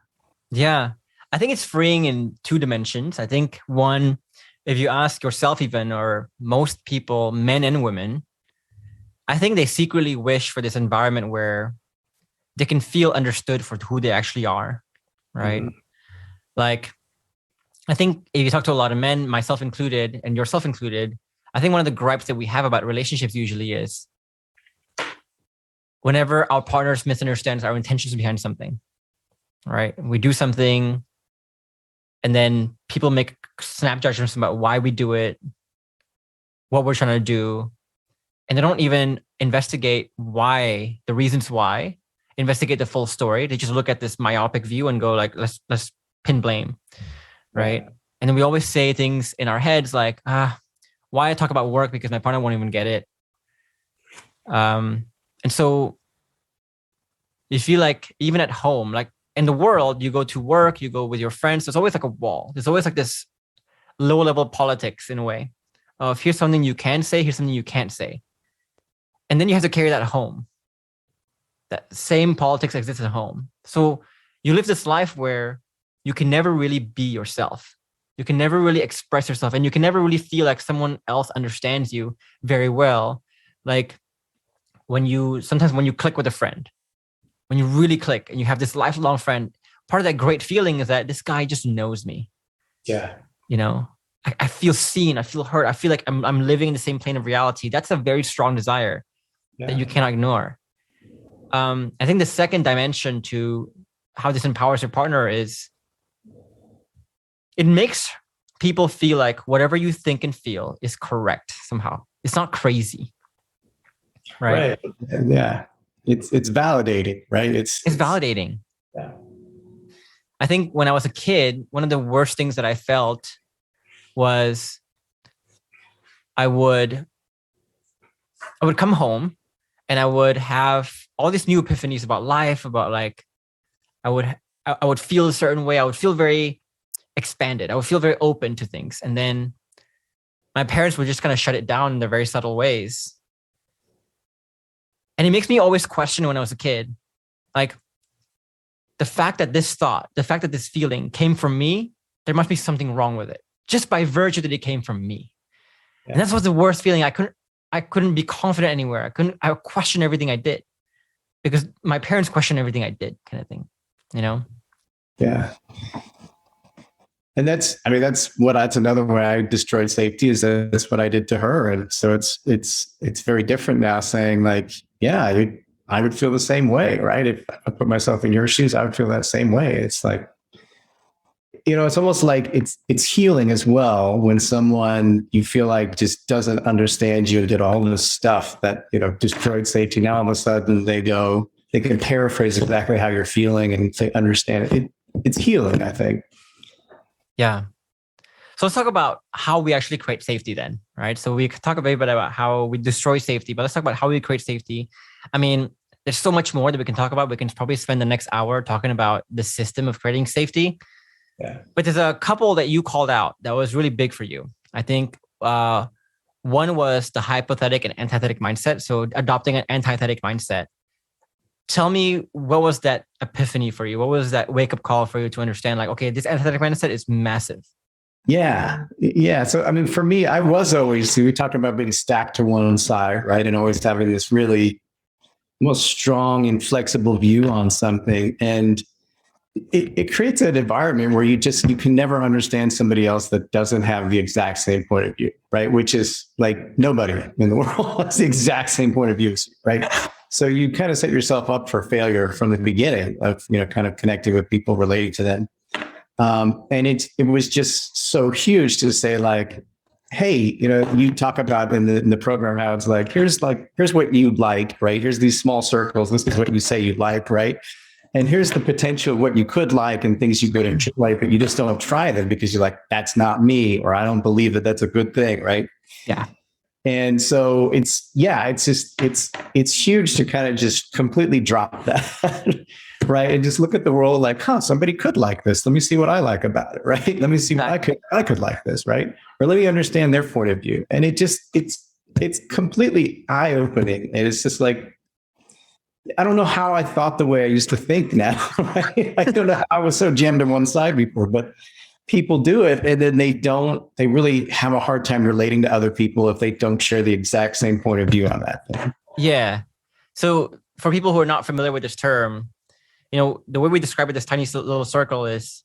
I think it's freeing in two dimensions. I think one, if you ask yourself even, or most people, men and women, I think they secretly wish for this environment where they can feel understood for who they actually are, right? Mm-hmm. Like, I think if you talk to a lot of men, myself included, and yourself included, I think one of the gripes that we have about relationships usually is whenever our partners misunderstands our intentions behind something, right? We do something and then people make snap judgments about why we do it, what we're trying to do. And they don't even investigate why, the reasons why, investigate the full story. They just look at this myopic view and go like, let's pin blame. Right. And then we always say things in our heads like, why I talk about work because my partner won't even get it. And so you feel like even at home, like in the world, you go to work, you go with your friends, there's always like a wall. There's always like this low level politics in a way of here's something you can say, here's something you can't say. And then you have to carry that home. That same politics exists at home. So you live this life where you can never really be yourself. You can never really express yourself, and you can never really feel like someone else understands you very well. Like sometimes when you click with a friend, when you really click and you have this lifelong friend, part of that great feeling is that this guy just knows me. Yeah. I feel seen. I feel heard. I feel like I'm living in the same plane of reality. That's a very strong desire that you cannot ignore. I think the second dimension to how this empowers your partner is it makes people feel like whatever you think and feel is correct somehow. It's not crazy. Right. Yeah. It's validating, right? It's validating. Yeah. I think when I was a kid, one of the worst things that I felt was I would come home and I would have all these new epiphanies about life, about like, I would feel a certain way. I would feel very expanded. I would feel very open to things. And then my parents would just kind of shut it down in their very subtle ways. And it makes me always question when I was a kid, like the fact that this thought, the fact that this feeling came from me, there must be something wrong with it just by virtue that it came from me. Yeah. And that's what's the worst feeling. I couldn't be confident anywhere. I would question everything I did because my parents questioned everything I did, kind of thing, Yeah. And that's another way I destroyed safety is that's what I did to her. And so it's very different now saying like, yeah, I would feel the same way, right? If I put myself in your shoes, I would feel that same way. It's like, it's almost like it's healing as well when someone you feel like just doesn't understand you and did all this stuff that, destroyed safety. Now all of a sudden they can paraphrase exactly how you're feeling and they understand it. It's healing, I think. Yeah. So let's talk about how we actually create safety then, right? So we talk a bit about how we destroy safety, but let's talk about how we create safety. I mean, There's so much more that we can talk about. We can probably spend the next hour talking about the system of creating safety. Yeah. But there's a couple that you called out that was really big for you. I think one was the hypothetic and antithetic mindset. So adopting an antithetic mindset. Tell me, what was that epiphany for you? What was that wake up call for you to understand, like, okay, this antithetic mindset is massive? Yeah. Yeah. So, I mean, for me, I was always, we talked about being stacked to one side, right? And always having this really most strong and flexible view on something. And it creates an environment where you can never understand somebody else that doesn't have the exact same point of view, right? Which is like nobody in the world has the exact same point of view, right? So you kind of set yourself up for failure from the beginning of, kind of connecting with people, relating to them. And it was just so huge to say, like, hey, you talk about in the program how it's like, here's what you'd like, right? Here's these small circles. This is what you say you'd like, right? And here's the potential of what you could like and things you could like, but you just don't try them because you're like, that's not me, or I don't believe that that's a good thing, right? Yeah. And so it's huge to kind of just completely drop that, right? And just look at the world like, somebody could like this. Let me see what I like about it, right? Let me see what I could like this, right? Or let me understand their point of view. And it's completely eye-opening. And it's just like, I don't know how I thought the way I used to think now. Right? I don't know how I was so jammed on one side before, but people do it, and then they really have a hard time relating to other people if they don't share the exact same point of view on that thing. Yeah. So for people who are not familiar with this term, the way we describe it, this tiny little circle is,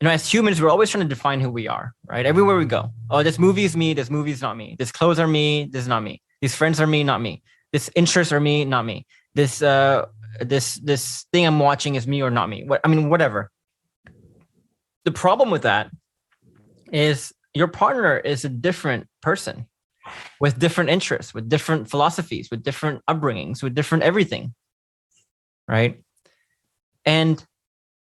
as humans, we're always trying to define who we are, right? Everywhere we go. Oh, this movie is me. This movie is not me. This clothes are me. This is not me. These friends are me, not me. This interests are me, not me. This thing I'm watching is me or not me. Whatever. The problem with that is your partner is a different person with different interests, with different philosophies, with different upbringings, with different everything, right? And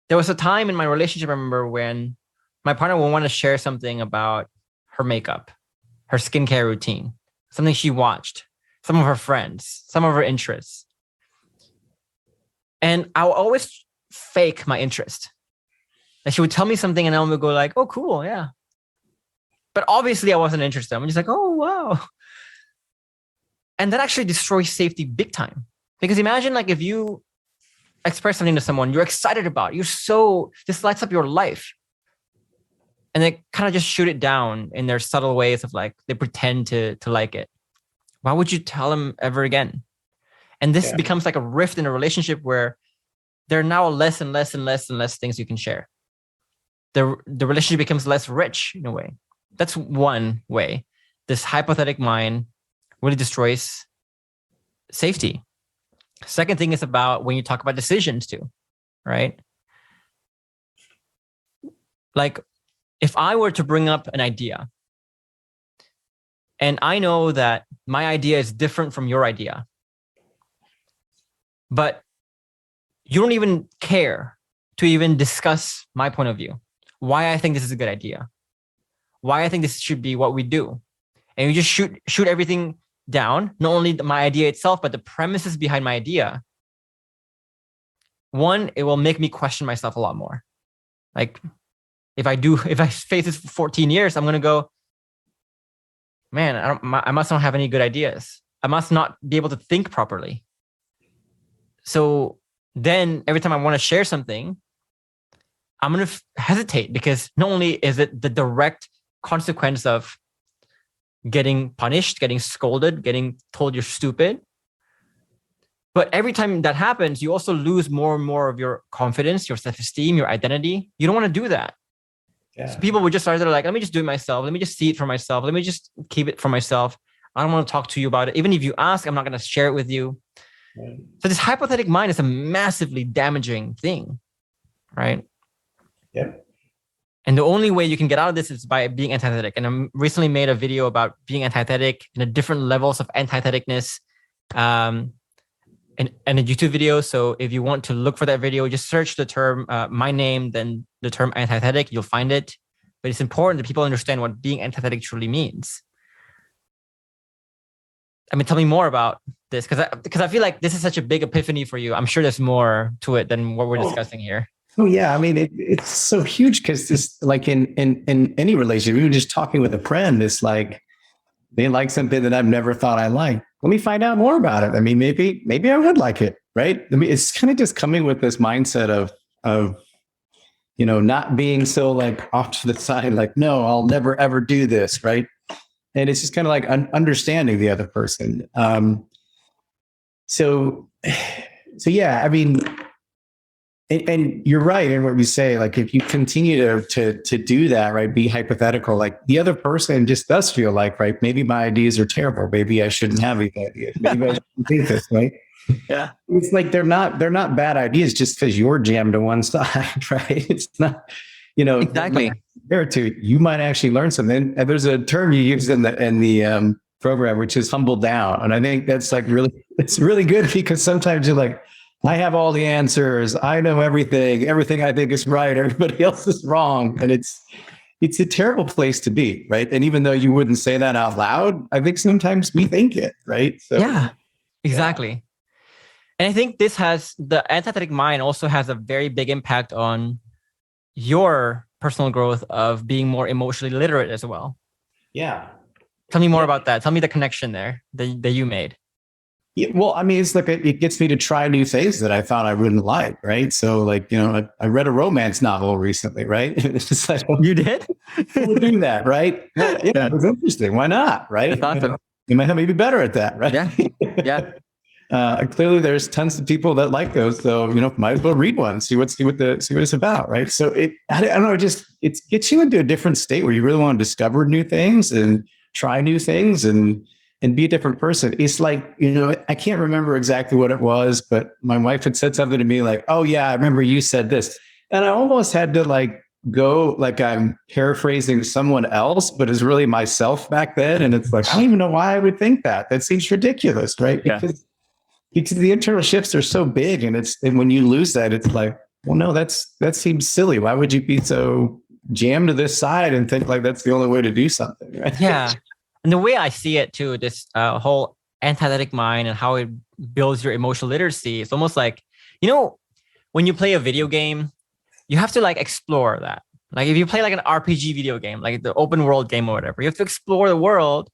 there was a time in my relationship, I remember, when my partner would want to share something about her makeup, her skincare routine, something she watched, some of her friends, some of her interests. And I'll always fake my interest. And she would tell me something and I would go like, oh, cool, yeah. But obviously I wasn't interested. I'm just like, oh, wow. And that actually destroys safety big time. Because imagine, like, if you express something to someone you're excited about, this lights up your life. And they kind of just shoot it down in their subtle ways of, like, they pretend to like it. Why would you tell them ever again? And this becomes like a rift in a relationship where there are now less and less and less and less things you can share. The relationship becomes less rich in a way. That's one way. This hypothetic mind really destroys safety. Second thing is about when you talk about decisions too, right? Like, if I were to bring up an idea and I know that my idea is different from your idea, but you don't even care to even discuss my point of view, why I think this is a good idea, why I think this should be what we do. And you just shoot everything down, not only my idea itself, but the premises behind my idea. One, it will make me question myself a lot more. Like, if I face this for 14 years, I'm going to go, man, I must not have any good ideas. I must not be able to think properly. So then every time I want to share something, I'm going to hesitate, because not only is it the direct consequence of getting punished, getting scolded, getting told you're stupid, but every time that happens, you also lose more and more of your confidence, your self-esteem, your identity. You don't want to do that. Yeah. So people would just start like, let me just do it myself. Let me just see it for myself. Let me just keep it for myself. I don't want to talk to you about it. Even if you ask, I'm not going to share it with you. Right. So this hypothetic mind is a massively damaging thing, right? Yep. And the only way you can get out of this is by being antithetic. And I recently made a video about being antithetic and the different levels of antitheticness in a YouTube video. So if you want to look for that video, just search the term, my name, then the term antithetic, you'll find it. But it's important that people understand what being antithetic truly means. I mean, tell me more about this, because I feel like this is such a big epiphany for you. I'm sure there's more to it than what we're discussing here. Oh yeah, I mean it's so huge because this, like in any relationship, even just talking with a friend, it's like they like something that I've never thought I liked. Let me find out more about it. I mean, maybe I would like it, right? I mean, it's kind of just coming with this mindset of not being so like off to the side, like no, I'll never ever do this, right? And it's just kind of like understanding the other person. So yeah, I mean. And you're right in what you say. Like, if you continue to do that, right, be hypothetical, like the other person just does feel like, right, maybe my ideas are terrible. Maybe I shouldn't have these ideas. Maybe I shouldn't think this, right? Yeah. It's like they're not bad ideas just because you're jammed to one side, right? It's not, Exactly. There too, you might actually learn something. And there's a term you use in the program, which is humble down, and I think that's like it's really good because sometimes you're like, I have all the answers. I know everything. Everything I think is right. Everybody else is wrong. And it's a terrible place to be, right? And even though you wouldn't say that out loud, I think sometimes we think it, right? So, yeah, exactly. Yeah. And I think the antithetic mind also has a very big impact on your personal growth of being more emotionally literate as well. Yeah. Tell me more about that. Tell me the connection there that you made. Yeah, well, I mean, it's like it gets me to try new things that I thought I wouldn't like, right? So, like, I read a romance novel recently, right? It's just like, you did? Who would do that, right? Well, yeah, it was interesting. Why not, right? That's awesome. You might be better at that, right? Yeah. Clearly, there's tons of people that like those, so might as well read one, see what it's about, right? So I don't know, it gets you into a different state where you really want to discover new things and try new things and be a different person. It's like, I can't remember exactly what it was, but my wife had said something to me like, oh yeah, I remember you said this. And I almost had to like go, like I'm paraphrasing someone else, but it's really myself back then. And it's like, I don't even know why I would think that. That seems ridiculous, right? Yeah. Because the internal shifts are so big, and when you lose that, it's like, well, no, that seems silly. Why would you be so jammed to this side and think like that's the only way to do something, right? Yeah. And the way I see it too, this whole antithetic mind and how it builds your emotional literacy, it's almost like, when you play a video game, you have to like explore that. Like if you play like an RPG video game, like the open world game or whatever, you have to explore the world.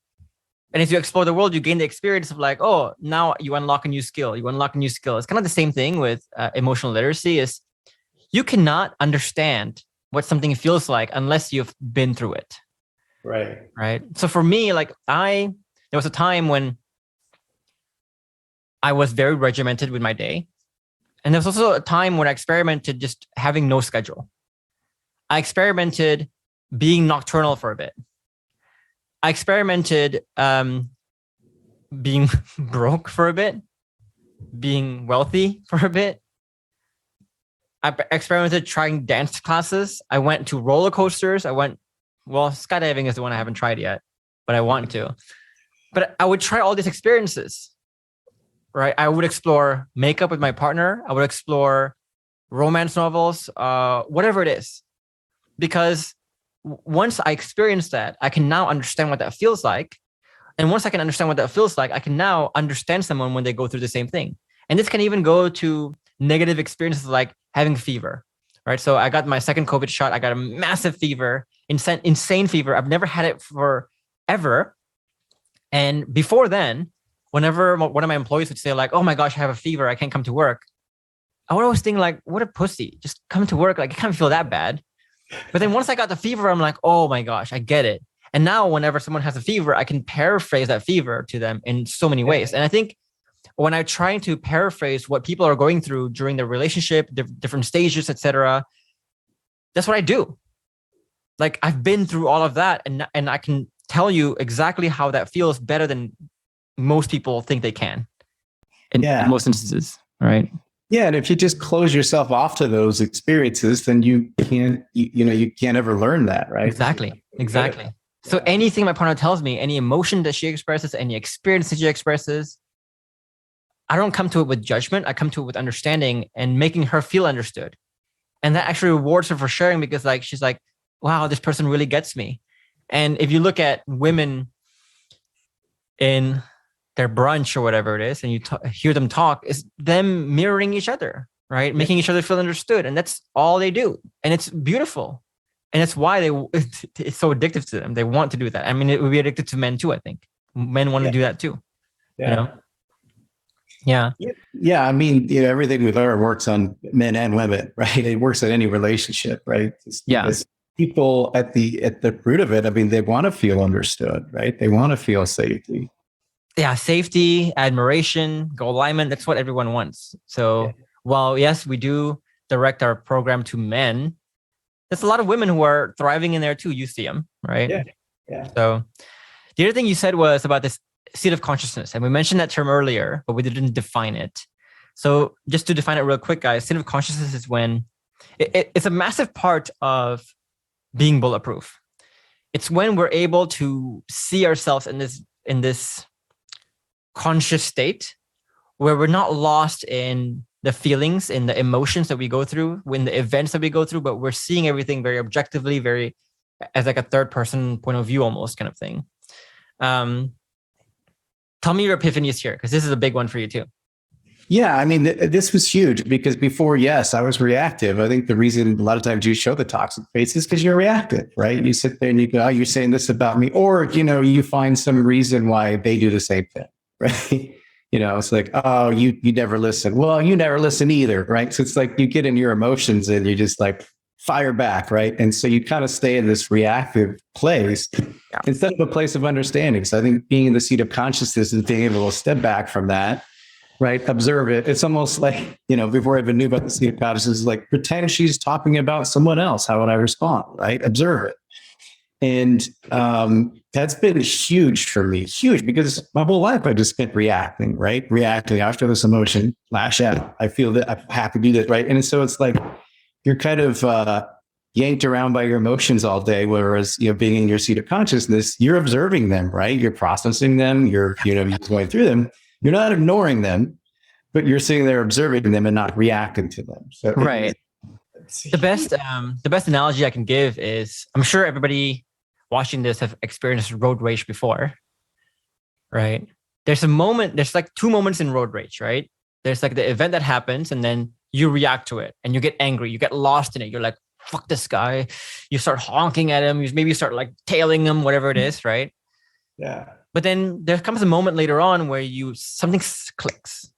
And if you explore the world, you gain the experience of like, oh, now you unlock a new skill. It's kind of the same thing with emotional literacy. Is you cannot understand what something feels like unless you've been through it. Right. So for me, like there was a time when I was very regimented with my day. And there was also a time when I experimented just having no schedule. I experimented being nocturnal for a bit. I experimented being broke for a bit, being wealthy for a bit. I experimented trying dance classes. I went to roller coasters. Skydiving is the one I haven't tried yet, but I want to. But I would try all these experiences, right? I would explore makeup with my partner. I would explore romance novels, whatever it is. Because once I experience that, I can now understand what that feels like. And once I can understand what that feels like, I can now understand someone when they go through the same thing. And this can even go to negative experiences like having fever, right? So I got my second COVID shot. I got a massive fever, insane fever. I've never had it forever. And before then, whenever one of my employees would say like, oh my gosh, I have a fever, I can't come to work, I would always think like, what a pussy, just come to work. Like, it can't feel that bad. But then once I got the fever, I'm like, oh my gosh, I get it. And now whenever someone has a fever, I can paraphrase that fever to them in so many ways. And I think when I try to paraphrase what people are going through during their relationship, different stages, etc., that's what I do. Like I've been through all of that, and I can tell you exactly how that feels better than most people think they can. In most instances, right? Yeah, and if you just close yourself off to those experiences, then you can't ever learn that, right? Exactly. So anything my partner tells me, any emotion that she expresses, any experience that she expresses, I don't come to it with judgment. I come to it with understanding and making her feel understood. And that actually rewards her for sharing, because like she's like, wow, this person really gets me. And if you look at women in their brunch or whatever it is, and you hear them talk, is them mirroring each other, right? Making each other feel understood. And that's all they do. And it's beautiful. And that's why it's so addictive to them. They want to do that. I mean, it would be addicted to men too, I think. Men want to do that too. Yeah. You know? Yeah. Yeah. I mean, everything we learn works on men and women, right? It works in any relationship, right? Because people at the root of it, I mean, they want to feel understood, right? They want to feel safety. Yeah. Safety, admiration, goal alignment. That's what everyone wants. So while yes, we do direct our program to men, there's a lot of women who are thriving in there too. You see them, right? Yeah. So the other thing you said was about this seat of consciousness. And we mentioned that term earlier, but we didn't define it. So just to define it real quick, guys, seat of consciousness is when it's a massive part of being bulletproof. It's when we're able to see ourselves in this conscious state where we're not lost in the feelings, in the emotions that we go through, in the events that we go through, but we're seeing everything very objectively, very as like a third person point of view, almost kind of thing. Tell me your epiphanies here, because this is a big one for you too. Yeah, I mean, this was huge because before, yes, I was reactive. I think the reason a lot of times you show the toxic face is because you're reactive, right? You sit there and you go, oh, you're saying this about me. Or, you find some reason why they do the same thing, right? It's like, oh, you never listen. Well, you never listen either, right? So it's like you get in your emotions and you just like fire back, right? And so you kind of stay in this reactive place instead of a place of understanding. So I think being in the seat of consciousness is being able to step back from that, right? Observe it. It's almost like, before I even knew about the seat of consciousness, like pretend she's talking about someone else. How would I respond, right? Observe it. And that's been huge for me, huge, because my whole life I just spent reacting, right? Reacting after this emotion, lash out. I feel that I have to do this, right? And so it's like you're kind of yanked around by your emotions all day, whereas being in your seat of consciousness, you're observing them, right? You're processing them. You're you're going through them. You're not ignoring them, but you're sitting there observing them and not reacting to them. So right. The best analogy I can give is, I'm sure everybody watching this have experienced road rage before, right? There's like two moments in road rage, right? There's like the event that happens and then you react to it and you get angry, you get lost in it. You're like, fuck this guy. You start honking at him. You maybe start like tailing him, whatever it is, right? Yeah. But then there comes a moment later on where something clicks.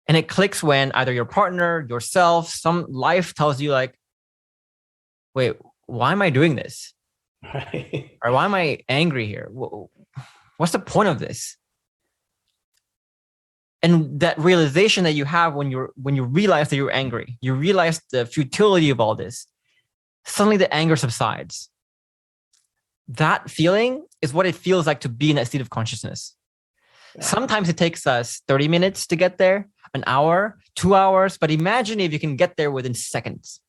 And it clicks when either your partner, yourself, some life tells you like, wait, why am I doing this? Right. Or why am I angry here? What's the point of this? And that realization that you have when you realize that you're angry, you realize the futility of all this, suddenly the anger subsides. That feeling is what it feels like to be in that state of consciousness. Yeah. Sometimes it takes us 30 minutes to get there, an hour, 2 hours, but imagine if you can get there within seconds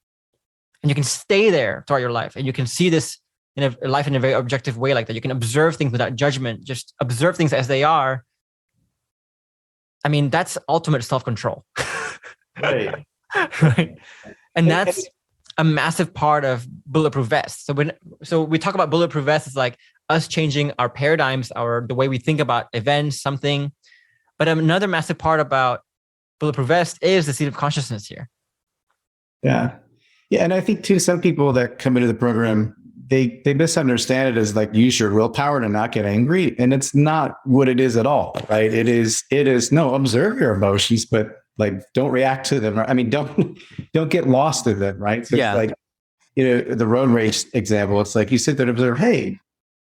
and you can stay there throughout your life and you can see this in a life in a very objective way like that. You can observe things without judgment, just observe things as they are. I mean, that's ultimate self-control. Right. Right. And that's a massive part of bulletproof vests. So we talk about bulletproof vests as like us changing our paradigms, the way we think about events, something. But another massive part about bulletproof vest is the seat of consciousness here. Yeah. Yeah. And I think too, some people that come into the program, they misunderstand it as like use your willpower to not get angry. And it's not what it is at all, right? It is no, observe your emotions, but like don't react to them. I mean, don't get lost in them, right? So it's like, the road rage example, it's like you sit there and observe, hey,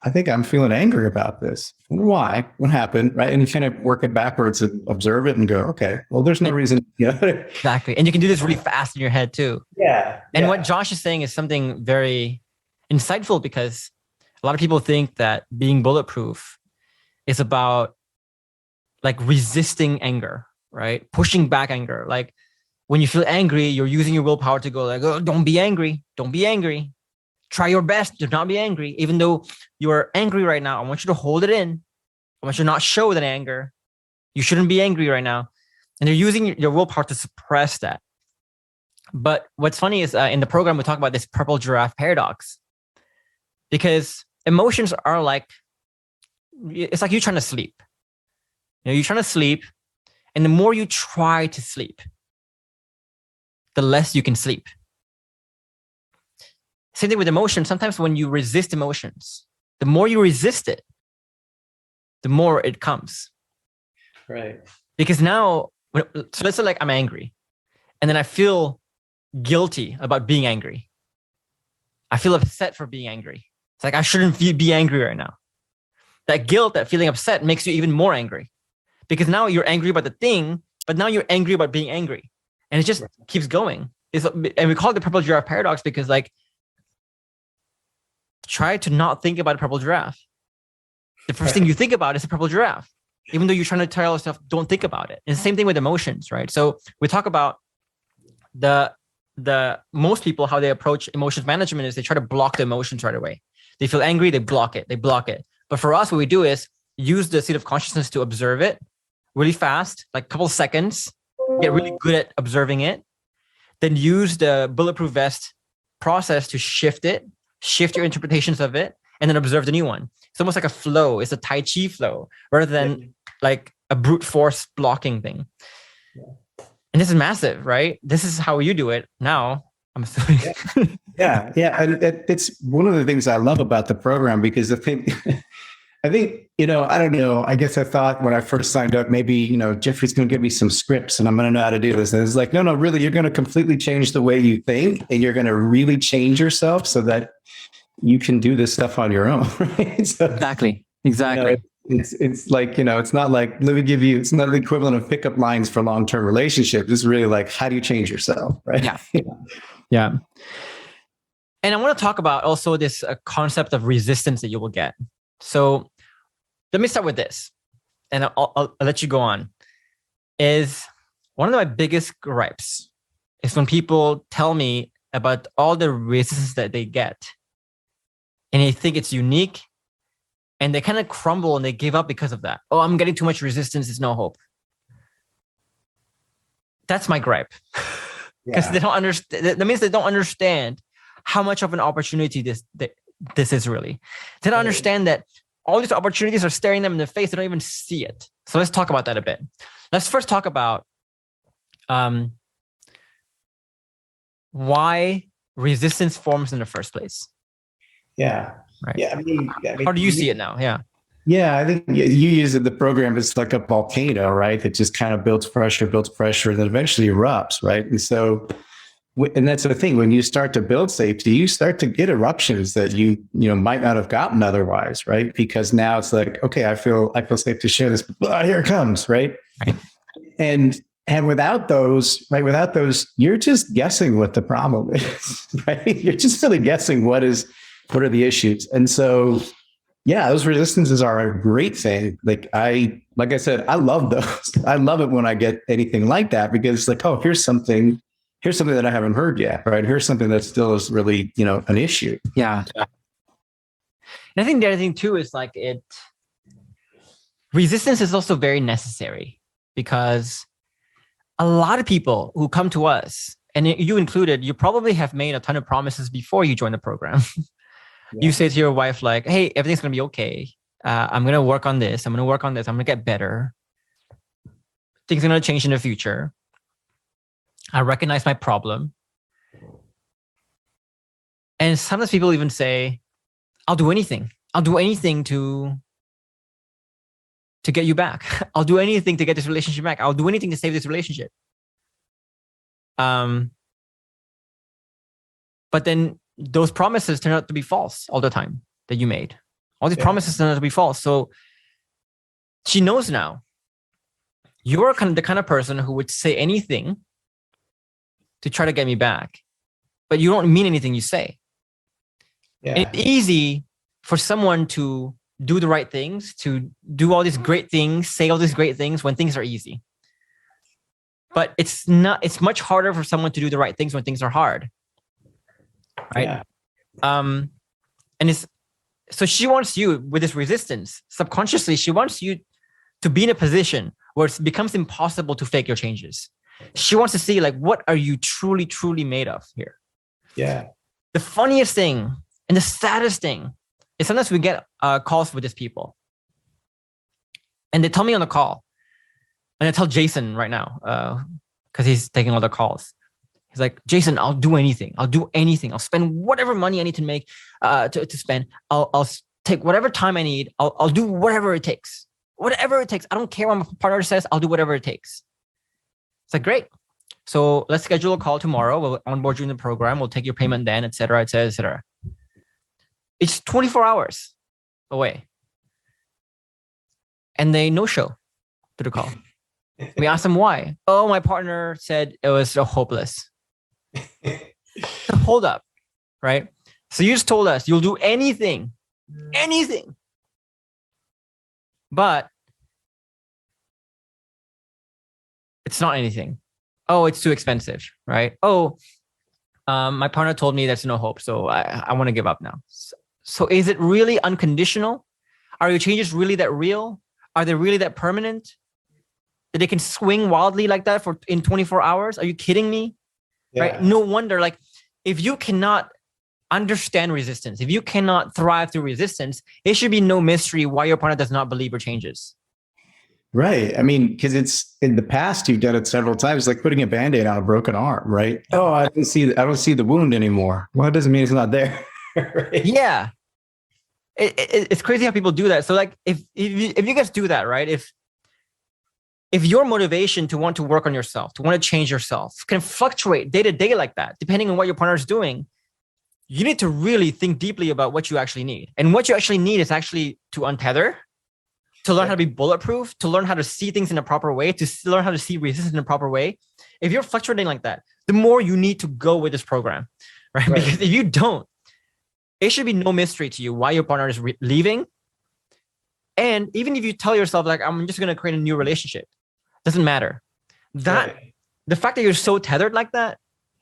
I think I'm feeling angry about this. Why? What happened? Right. And you kind of work it backwards and observe it and go, okay, well, there's no reason. Exactly. And you can do this really fast in your head too. Yeah. And what Josh is saying is something very insightful, because a lot of people think that being bulletproof is about like resisting anger, right? Pushing back anger. Like when you feel angry, you're using your willpower to go like, oh, don't be angry. Don't be angry. Try your best to not be angry. Even though you are angry right now, I want you to hold it in. I want you to not show that anger. You shouldn't be angry right now. And they're using your willpower to suppress that. But what's funny is in the program, we talk about this purple giraffe paradox, because emotions are like, it's like you trying to sleep. You're trying to sleep, and the more you try to sleep, the less you can sleep. Same thing with emotions. Sometimes when you resist emotions, the more you resist it, the more it comes. Right. Because now, so let's say like I'm angry, and then I feel guilty about being angry. I feel upset for being angry. It's like I shouldn't be angry right now. That guilt, that feeling upset makes you even more angry. Because now you're angry about the thing, but now you're angry about being angry. And it just keeps going. And we call it the purple giraffe paradox because like, try to not think about a purple giraffe. The first thing you think about is a purple giraffe, even though you're trying to tell yourself, don't think about it. And the same thing with emotions, right? So we talk about the most people, how they approach emotions management is they try to block the emotions right away. They feel angry, they block it. But for us, what we do is use the state of consciousness to observe it really fast, like a couple of seconds, get really good at observing it, then use the bulletproof vest process to shift your interpretations of it, and then observe the new one. It's almost like a flow. It's a Tai Chi flow rather than like a brute force blocking thing. And this is massive, right? This is how you do it now, I'm assuming. Yeah. And it's one of the things I love about the program because I think, I don't know. I guess I thought when I first signed up, maybe, Geoffrey's going to give me some scripts and I'm going to know how to do this. And it's like, no, really, you're going to completely change the way you think and you're going to really change yourself so that you can do this stuff on your own. Right? So, Exactly. It's like, it's not like, it's not the equivalent of pickup lines for long-term relationships. It's really like, how do you change yourself? Right. Yeah. And I want to talk about also this concept of resistance that you will get. So let me start with this and I'll let you go on. Is one of my biggest gripes is when people tell me about all the resistance that they get and they think it's unique and they kind of crumble and they give up because of that. Oh, I'm getting too much resistance. There's no hope. That's my gripe. Because they don't understand. That means they don't understand how much of an opportunity this is really. They don't understand that all these opportunities are staring them in the face. They don't even see it. So let's talk about that a bit. Let's first talk about why resistance forms in the first place. Yeah. Right. Yeah. I mean, how do you see it now? Yeah. Yeah, I think you use it. The program is like a volcano, right? That just kind of builds pressure, and then eventually erupts, right? And so, and that's the thing. When you start to build safety, you start to get eruptions that you might not have gotten otherwise, right? Because now it's like, okay, I feel safe to share this. Here it comes, right? And without those, you're just guessing what the problem is, right? You're just really guessing what are the issues, and so. Yeah, those resistances are a great thing. Like I said, I love those. I love it when I get anything like that because it's like, oh, here's something that I haven't heard yet, right? Here's something that still is really, an issue. Yeah. And I think the other thing too is like resistance is also very necessary because a lot of people who come to us, and you included, you probably have made a ton of promises before you joined the program. You say to your wife, like, hey, everything's going to be okay. I'm going to work on this. I'm going to get better. Things are going to change in the future. I recognize my problem. And sometimes people even say, I'll do anything. I'll do anything to get you back. I'll do anything to get this relationship back. I'll do anything to save this relationship. But then those promises turn out to be false all the time that you made. All these promises turn out to be false. So she knows now you're the kind of person who would say anything to try to get me back, but you don't mean anything you say. Yeah. It's easy for someone to do the right things, to do all these great things, say all these great things when things are easy. But it's much harder for someone to do the right things when things are hard. Right. Yeah. And so she wants you with this resistance, subconsciously, she wants you to be in a position where it becomes impossible to fake your changes. She wants to see like, what are you truly, truly made of here? Yeah. The funniest thing and the saddest thing is sometimes we get calls with these people and they tell me on the call, And I tell Jason right now, because he's taking all the calls. He's like, Jason, I'll do anything. I'll do anything. I'll spend whatever money I need to make to spend. I'll take whatever time I need. I'll do whatever it takes. Whatever it takes. I don't care what my partner says. I'll do whatever it takes. It's like, great. So let's schedule a call tomorrow. We'll onboard you in the program. We'll take your payment then, et cetera, et cetera, et cetera. It's 24 hours away. And they no-show to the call. We asked them why. Oh, my partner said it was so hopeless. Hold up, right? So you just told us you'll do anything, but it's not anything. Oh, it's too expensive, right? Oh, my partner told me there's no hope, so I want to give up now. So is it really unconditional? Are your changes really that real? Are they really that permanent? That they can swing wildly like that in 24 hours? Are you kidding me? Yeah. Right? No wonder, like, if you cannot understand resistance, if you cannot thrive through resistance, it should be no mystery why your partner does not believe your changes. Right. I mean, because it's in the past, you've done it several times, like putting a Band-Aid on a broken arm, right? Oh, I don't see the wound anymore. Well, it doesn't mean it's not there. Right? Yeah. It's crazy how people do that. So like, if you guys do that, right? If your motivation to want to work on yourself, to want to change yourself can fluctuate day to day like that, depending on what your partner is doing, you need to really think deeply about what you actually need. And what you actually need is actually to untether, to learn how to be bulletproof, to learn how to see things in a proper way, to learn how to see resistance in a proper way. If you're fluctuating like that, the more you need to go with this program, right? Because if you don't, it should be no mystery to you why your partner is leaving. And even if you tell yourself, like, I'm just going to create a new relationship, doesn't matter. The fact that you're so tethered like that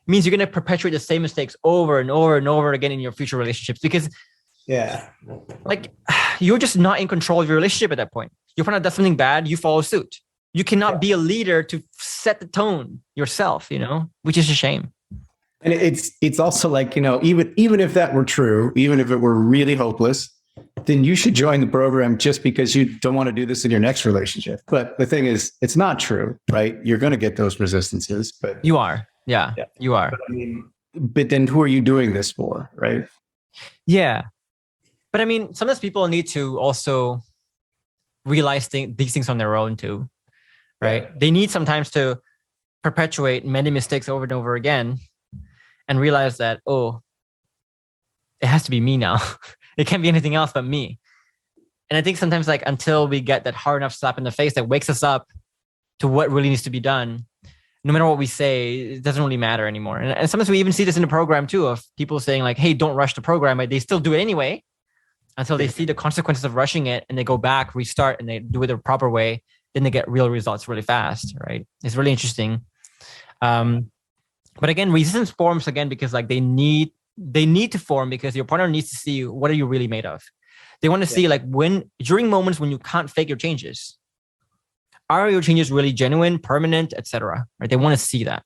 means you're going to perpetuate the same mistakes over and over and over again in your future relationships, because like, you're just not in control of your relationship at that point. Your partner does something bad, you follow suit. You cannot be a leader to set the tone yourself, which is a shame. And it's also like, even if that were true, even if it were really hopeless, then you should join the program just because you don't want to do this in your next relationship. But the thing is, it's not true, right? You're going to get those resistances, but you are. Yeah. You are. But then who are you doing this for, right? Yeah. But I mean, sometimes people need to also realize these things on their own too, right? Yeah. They need sometimes to perpetuate many mistakes over and over again and realize that, oh, it has to be me now. It can't be anything else but me. And I think sometimes, like, until we get that hard enough slap in the face that wakes us up to what really needs to be done, no matter what we say, it doesn't really matter anymore. And sometimes we even see this in the program too, of people saying like, hey, don't rush the program, but they still do it anyway until they see the consequences of rushing it, and they go back, restart, and they do it the proper way. Then they get real results really fast, right? It's really interesting. But again, resistance forms again because like they need to form because your partner needs to see what are you really made of. They want to see like during moments when you can't fake your changes, are your changes really genuine, permanent, etc. Right? They want to see that.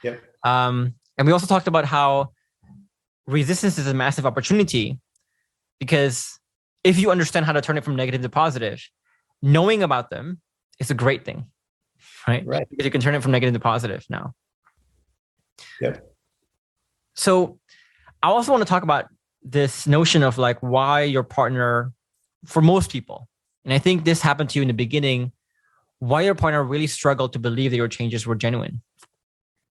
Yep. And we also talked about how resistance is a massive opportunity because if you understand how to turn it from negative to positive, knowing about them is a great thing, right? Because you can turn it from negative to positive now. Yep. So I also want to talk about this notion of like why your partner, for most people, and I think this happened to you in the beginning, why your partner really struggled to believe that your changes were genuine.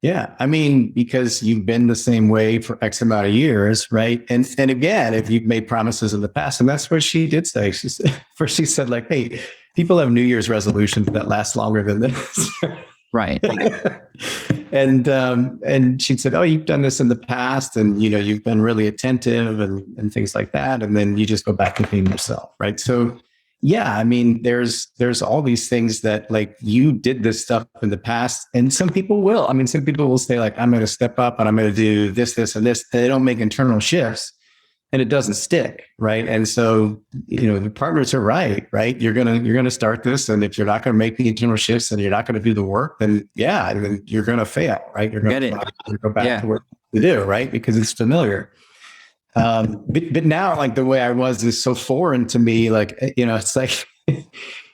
Yeah. I mean, because you've been the same way for X amount of years, right? And again, if you've made promises in the past, and that's what she did say. She said like, hey, people have New Year's resolutions that last longer than this. Right. And she said, oh, you've done this in the past and, you've been really attentive and things like that. And then you just go back to being yourself. Right. So, yeah, I mean, there's all these things that like you did this stuff in the past, and some people will. I mean, some people will say like, I'm going to step up and I'm going to do this, this, and this. And they don't make internal shifts and it doesn't stick. Right. And so, the partners are right. You're going to start this. And if you're not going to make the internal shifts and you're not going to do the work, then then you're going to fail. Right. You're going to go back to what to do. Right. Because it's familiar. But now, like the way I was is so foreign to me. Like, it's like,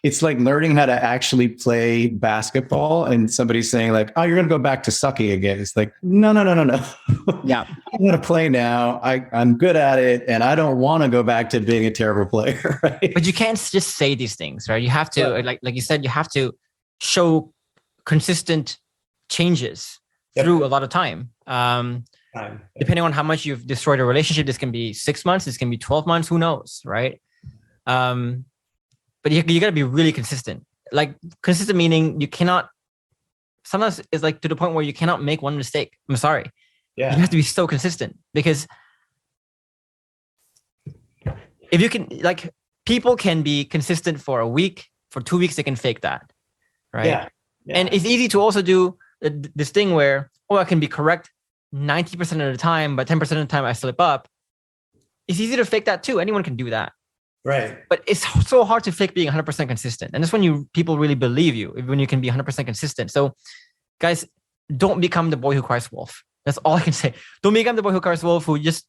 it's like learning how to actually play basketball and somebody's saying like, oh, you're going to go back to sucking again. It's like, no. Yeah. I want to play now. I'm good at it. And I don't want to go back to being a terrible player. Right? But you can't just say these things, right? You have to, like you said, you have to show consistent changes through a lot of time. Depending on how much you've destroyed a relationship, this can be 6 months, this can be 12 months, who knows, right? But you got to be really consistent. Like consistent meaning you cannot, sometimes it's like to the point where you cannot make one mistake. I'm sorry. Yeah. You have to be so consistent, because if you can, like, people can be consistent for a week, for 2 weeks, they can fake that. Right. Yeah. And it's easy to also do this thing where, I can be correct 90% of the time, but 10% of the time I slip up. It's easy to fake that too. Anyone can do that. Right. But it's so hard to fake being 100% consistent. And that's when people really believe you, when you can be 100% consistent. So guys, don't become the boy who cries wolf. That's all I can say. Don't become the boy who cries wolf who just,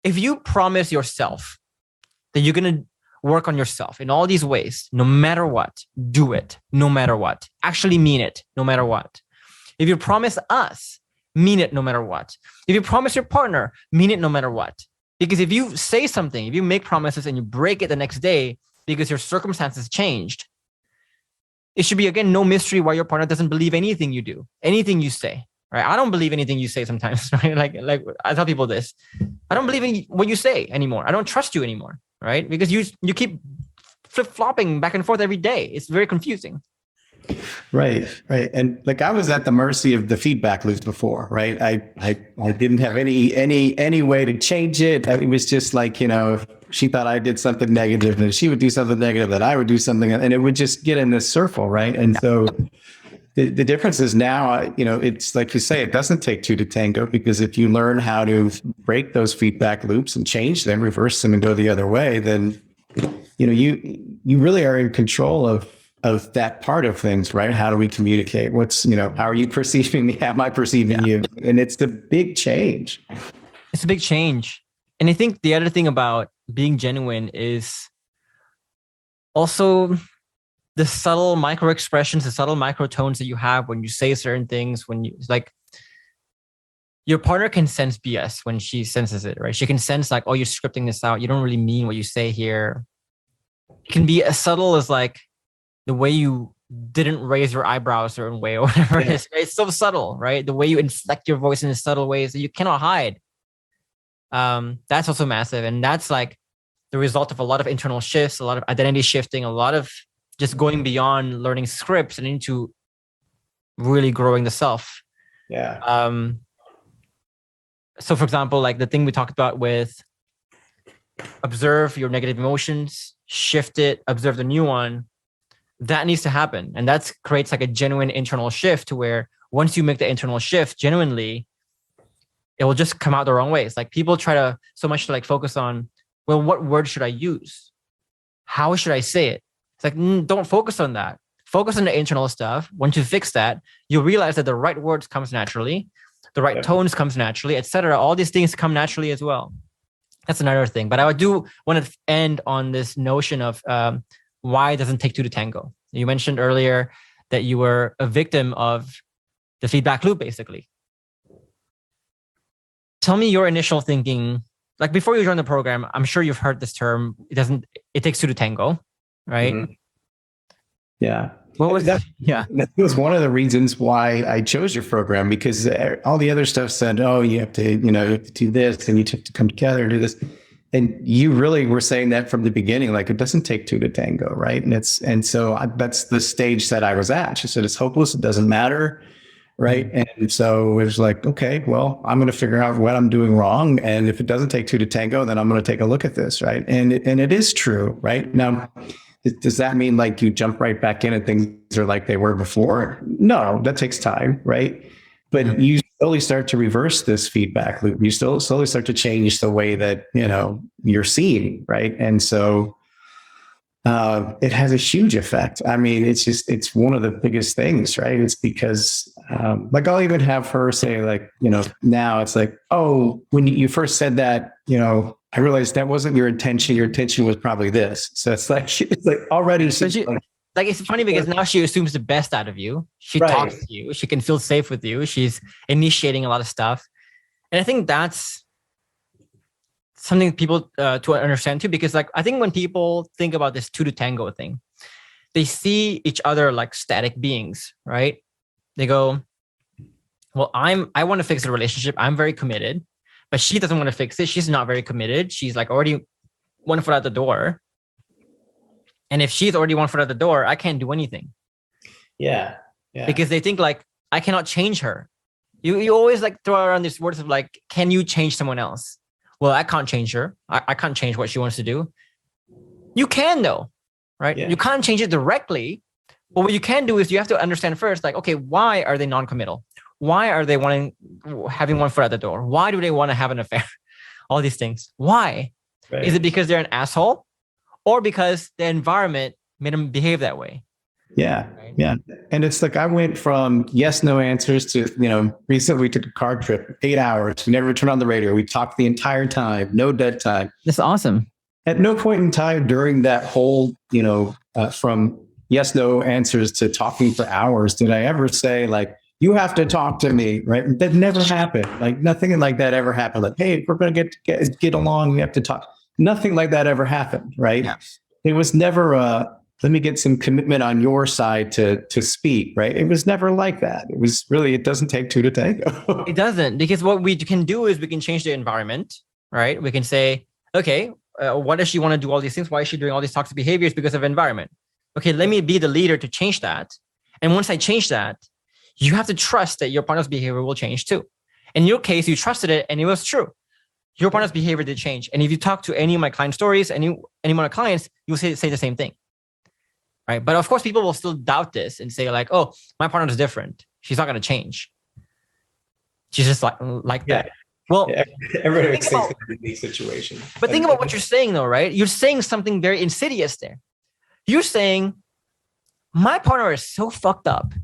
if you promise yourself that you're going to work on yourself in all these ways, no matter what, do it, no matter what. Actually mean it, no matter what. If you promise us, mean it no matter what. If you promise your partner, mean it no matter what. Because if you say something, if you make promises and you break it the next day because your circumstances changed, it should be, again, no mystery why your partner doesn't believe anything you do, anything you say, right? I don't believe anything you say sometimes, right? Like I tell people this, I don't believe in what you say anymore. I don't trust you anymore, right? Because you keep flip-flopping back and forth every day. It's very confusing. Right. And like I was at the mercy of the feedback loops before, right? I didn't have any way to change it. It was just like, if she thought I did something negative and she would do something negative, that I would do something, and it would just get in this circle, right? And so the difference is now, it's like you say, it doesn't take two to tango, because if you learn how to break those feedback loops and change them, reverse them and go the other way, then, you really are in control of that part of things, right? How do we communicate? How are you perceiving me? How am I perceiving you? And it's the big change. It's a big change. And I think the other thing about being genuine is also the subtle micro expressions, the subtle micro tones that you have when you say certain things, your partner can sense BS when she senses it, right? She can sense like, oh, you're scripting this out. You don't really mean what you say here. It can be as subtle as like, the way you didn't raise your eyebrow a certain way or whatever it is. It's so subtle, right? The way you inflect your voice in subtle ways that you cannot hide. That's also massive. And that's like the result of a lot of internal shifts, a lot of identity shifting, a lot of just going beyond learning scripts and into really growing the self. Yeah. So for example, like the thing we talked about with observe your negative emotions, shift it, observe the new one, that needs to happen. And that creates like a genuine internal shift to where once you make the internal shift genuinely, it will just come out the wrong ways. Like people try to so much to like focus on, well, what word should I use? How should I say it? It's like, don't focus on that. Focus on the internal stuff. Once you fix that, you'll realize that the right words comes naturally, the right tones comes naturally, etc. All these things come naturally as well. That's another thing. But I do want to end on this notion of why it doesn't take two to tango. You mentioned earlier that you were a victim of the feedback loop, basically. Tell me your initial thinking. Like before you joined the program, I'm sure you've heard this term. It takes two to tango, right? Mm-hmm. Yeah. What was that? Yeah. That was one of the reasons why I chose your program, because all the other stuff said, oh, you have to, do this and you have to come together and do this. And you really were saying that from the beginning, like it doesn't take two to tango, right? And so that's the stage that I was at. She said, it's hopeless. It doesn't matter, right? And so it was like, okay, well, I'm going to figure out what I'm doing wrong. And if it doesn't take two to tango, then I'm going to take a look at this, right? And it is true, right? Now, does that mean like you jump right back in and things are like they were before? No, that takes time, right? But you slowly start to reverse this feedback loop. You still slowly start to change the way that, you're seen, right? And so it has a huge effect. I mean, it's one of the biggest things, right? It's because, like, I'll even have her say, like, now it's like, oh, when you first said that, I realized that wasn't your intention. Your intention was probably this. So it's like already. So it's funny because now she assumes the best out of you. She talks to you. She can feel safe with you. She's initiating a lot of stuff. And I think that's something people to understand too, because like, I think when people think about this 2 to tango thing, they see each other like static beings, right? They go, well, I want to fix the relationship. I'm very committed, but she doesn't want to fix it. She's not very committed. She's like already 1 foot out the door. And if she's already 1 foot out the door, I can't do anything. Yeah. Because they think like, I cannot change her. You always like throw around these words of like, can you change someone else? Well, I can't change her. I can't change what she wants to do. You can though, right? Yeah. You can't change it directly. But what you can do is you have to understand first, like, okay, why are they non-committal? Why are they having 1 foot out the door? Why do they want to have an affair? All these things. Why? Right. Is it because they're an asshole? Or because the environment made them behave that way? Yeah. Right? Yeah. And it's like, I went from yes, no answers to, recently we took a car trip, 8 hours. We never turned on the radio. We talked the entire time, no dead time. That's awesome. At no point in time during that whole, from yes, no answers to talking for hours, did I ever say like, you have to talk to me, right? That never happened. Like nothing like that ever happened. Like, hey, we're going to get along. We have to talk. Nothing like that ever happened, right? Yeah. It was never let me get some commitment on your side to speak, right? It was never like that. It was really, it doesn't take 2 to tango. It doesn't, because what we can do is we can change the environment, right? We can say, okay, why does she want to do all these things? Why is she doing all these toxic behaviors? Because of environment. Okay, let me be the leader to change that. And once I change that, you have to trust that your partner's behavior will change too. In your case, you trusted it and it was true. Your partner's behavior did change. And if you talk to any of my client stories, any of my clients, you'll say the same thing. Right. But of course, people will still doubt this and say like, oh, my partner's different. She's not going to change. She's just like that. Well, everybody thinks in these situations. But think about what you're saying though, right? You're saying something very insidious there. You're saying my partner is so fucked up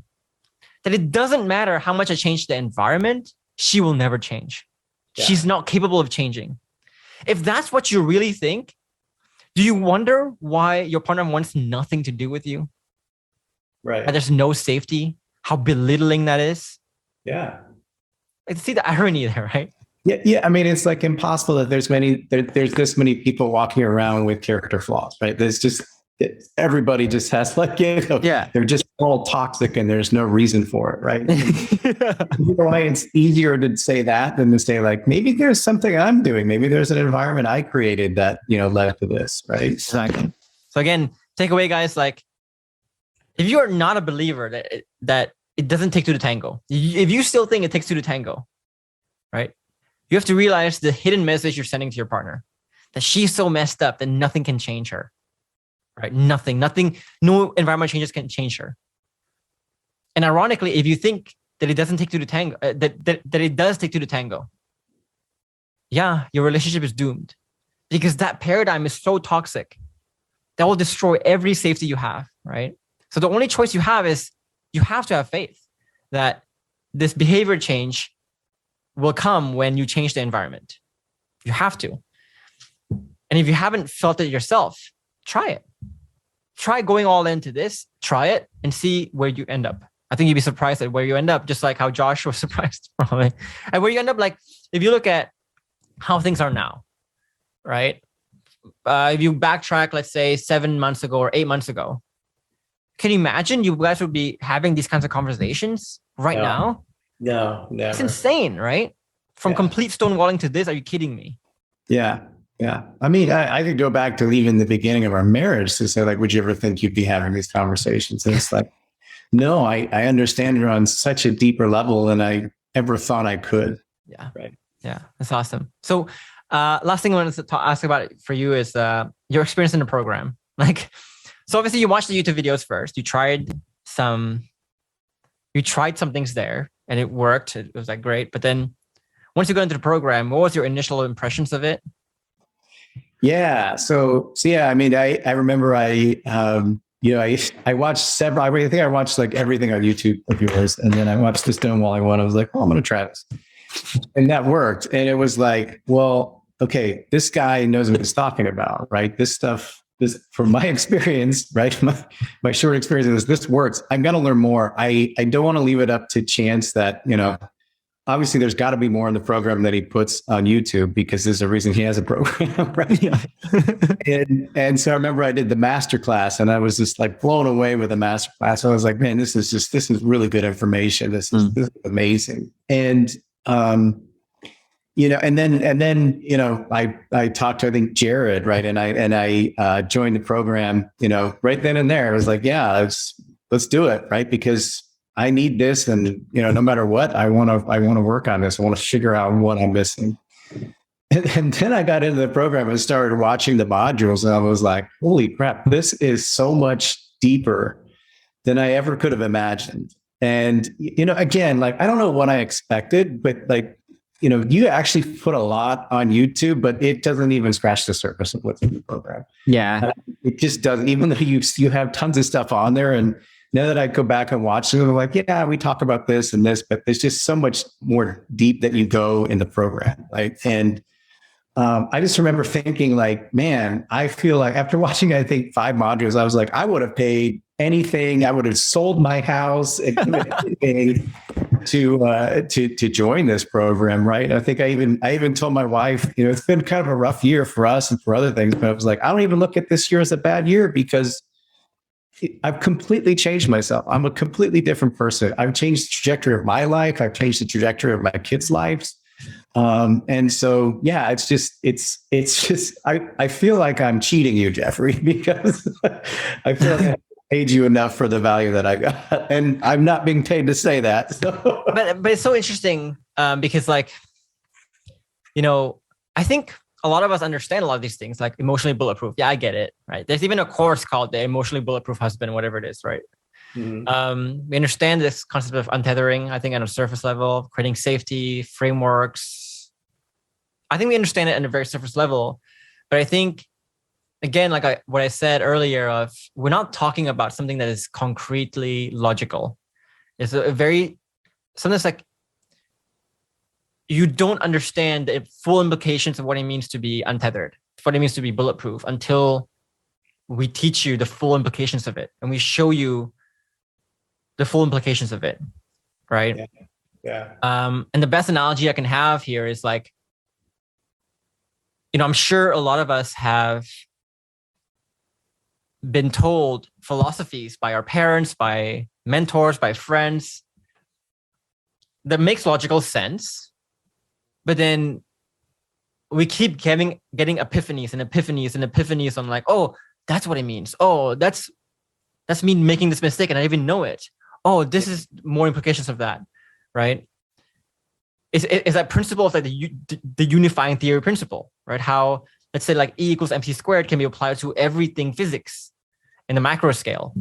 that it doesn't matter how much I change the environment, she will never change. Yeah. She's not capable of changing. If that's what you really think, do you wonder why your partner wants nothing to do with you? Right. And there's no safety, how belittling that is. Yeah. I see the irony there, right? Yeah. I mean, it's like impossible that there's this many people walking around with character flaws, right? There's just, everybody just has like, they're just all toxic and there's no reason for it, right? It's easier to say that than to say like, maybe there's something I'm doing. Maybe there's an environment I created that, led to this, right? Exactly. So again, takeaway guys, like if you are not a believer that it doesn't take 2 to tango, if you still think it takes 2 to tango, right? You have to realize the hidden message you're sending to your partner, that she's so messed up that nothing can change her. Right? Nothing, no environmental changes can change her. And ironically, if you think that it doesn't take 2 to tango, that it does take 2 to tango, yeah, your relationship is doomed because that paradigm is so toxic that will destroy every safety you have, right? So the only choice you have is you have to have faith that this behavior change will come when you change the environment. You have to. And if you haven't felt it yourself, try it. Try going all into this, try it and see where you end up. I think you'd be surprised at where you end up, just like how Josh was surprised probably. And where you end up, like if you look at how things are now, right? If you backtrack, let's say 7 months ago or 8 months ago, can you imagine you guys would be having these kinds of conversations now? No, never. It's insane, right? From complete stonewalling to this, are you kidding me? Yeah. Yeah. I mean, I could go back to even the beginning of our marriage to say, like, would you ever think you'd be having these conversations? And it's like, no, I understand you're on such a deeper level than I ever thought I could. Yeah. Right. Yeah. That's awesome. So last thing I wanted to ask about for you is your experience in the program. Like, so obviously you watched the YouTube videos first. You tried some things there and it worked. It was like great. But then once you got into the program, what was your initial impressions of it? Yeah. So yeah, I mean, I remember I watched several, I think I watched like everything on YouTube of yours. And then I watched the Stonewalling one. I was like, oh, I'm going to try this. And that worked. And it was like, well, okay, this guy knows what he's talking about, right? This stuff, this from my experience, right? My short experience, this works. I'm going to learn more. I don't want to leave it up to chance that, obviously there's got to be more in the program that he puts on YouTube because there's a reason he has a program, right? Yeah. and so I remember I did the master class and I was just like blown away with the master class. I was like, man, this is really good information. This is amazing. And, and then, I talked to, I think, Jared, right. And I joined the program, right then and there. I was like, yeah, let's do it. Right. Because I need this. And, no matter what, I want to work on this. I want to figure out what I'm missing. And then I got into the program and started watching the modules and I was like, holy crap, this is so much deeper than I ever could have imagined. And, again, like, I don't know what I expected, but like, you actually put a lot on YouTube, but it doesn't even scratch the surface of what's in the program. Yeah. It just doesn't, even though you have tons of stuff on there. And now that I go back and watch them, I'm like, yeah, we talk about this and this, but there's just so much more deep that you go in the program. Right. And I just remember thinking like, man, I feel like after watching, I think 5 modules, I was like, I would have paid anything. I would have sold my house and anything to join this program. Right. I think I even told my wife, it's been kind of a rough year for us and for other things, but I was like, I don't even look at this year as a bad year because I've completely changed myself. I'm a completely different person. I've changed the trajectory of my life. I've changed the trajectory of my kids' lives. And so, yeah, it's just, I feel like I'm cheating you, Geoffrey, because I feel like I paid you enough for the value that I got, and I'm not being paid to say that. So. But it's so interesting because like, I think a lot of us understand a lot of these things, like emotionally bulletproof. Yeah, I get it, right? There's even a course called the Emotionally Bulletproof Husband, whatever it is, right? Mm-hmm. We understand this concept of untethering, I think, on a surface level, creating safety frameworks. I think we understand it on a very surface level, but I think, again, like what I said earlier, of we're not talking about something that is concretely logical. It's something like you don't understand the full implications of what it means to be untethered, what it means to be bulletproof, until we teach you the full implications of it and we show you the full implications of it, right? Yeah. And the best analogy I can have here is like, I'm sure a lot of us have been told philosophies by our parents, by mentors, by friends that makes logical sense, but then we keep getting epiphanies and epiphanies and epiphanies on like, oh, that's what it means. Oh, that's me making this mistake and I didn't even know it. Oh, this is more implications of that, right? Is that principle of like the unifying theory principle, right? How, let's say, like E equals mc squared can be applied to everything physics in the macro scale.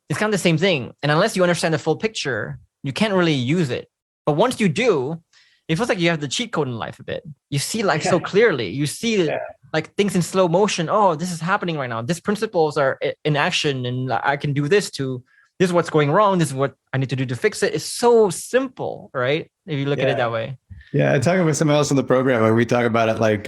It's kind of the same thing. And unless you understand the full picture, you can't really use it. But once you do, it feels like you have the cheat code in life a bit. You see life so clearly. You see like things in slow motion. Oh, this is happening right now. These principles are in action and I can do this is what's going wrong. This is what I need to do to fix it. It's so simple, right? If you look at it that way. Yeah. I'm talking with someone else in the program where we talk about it like,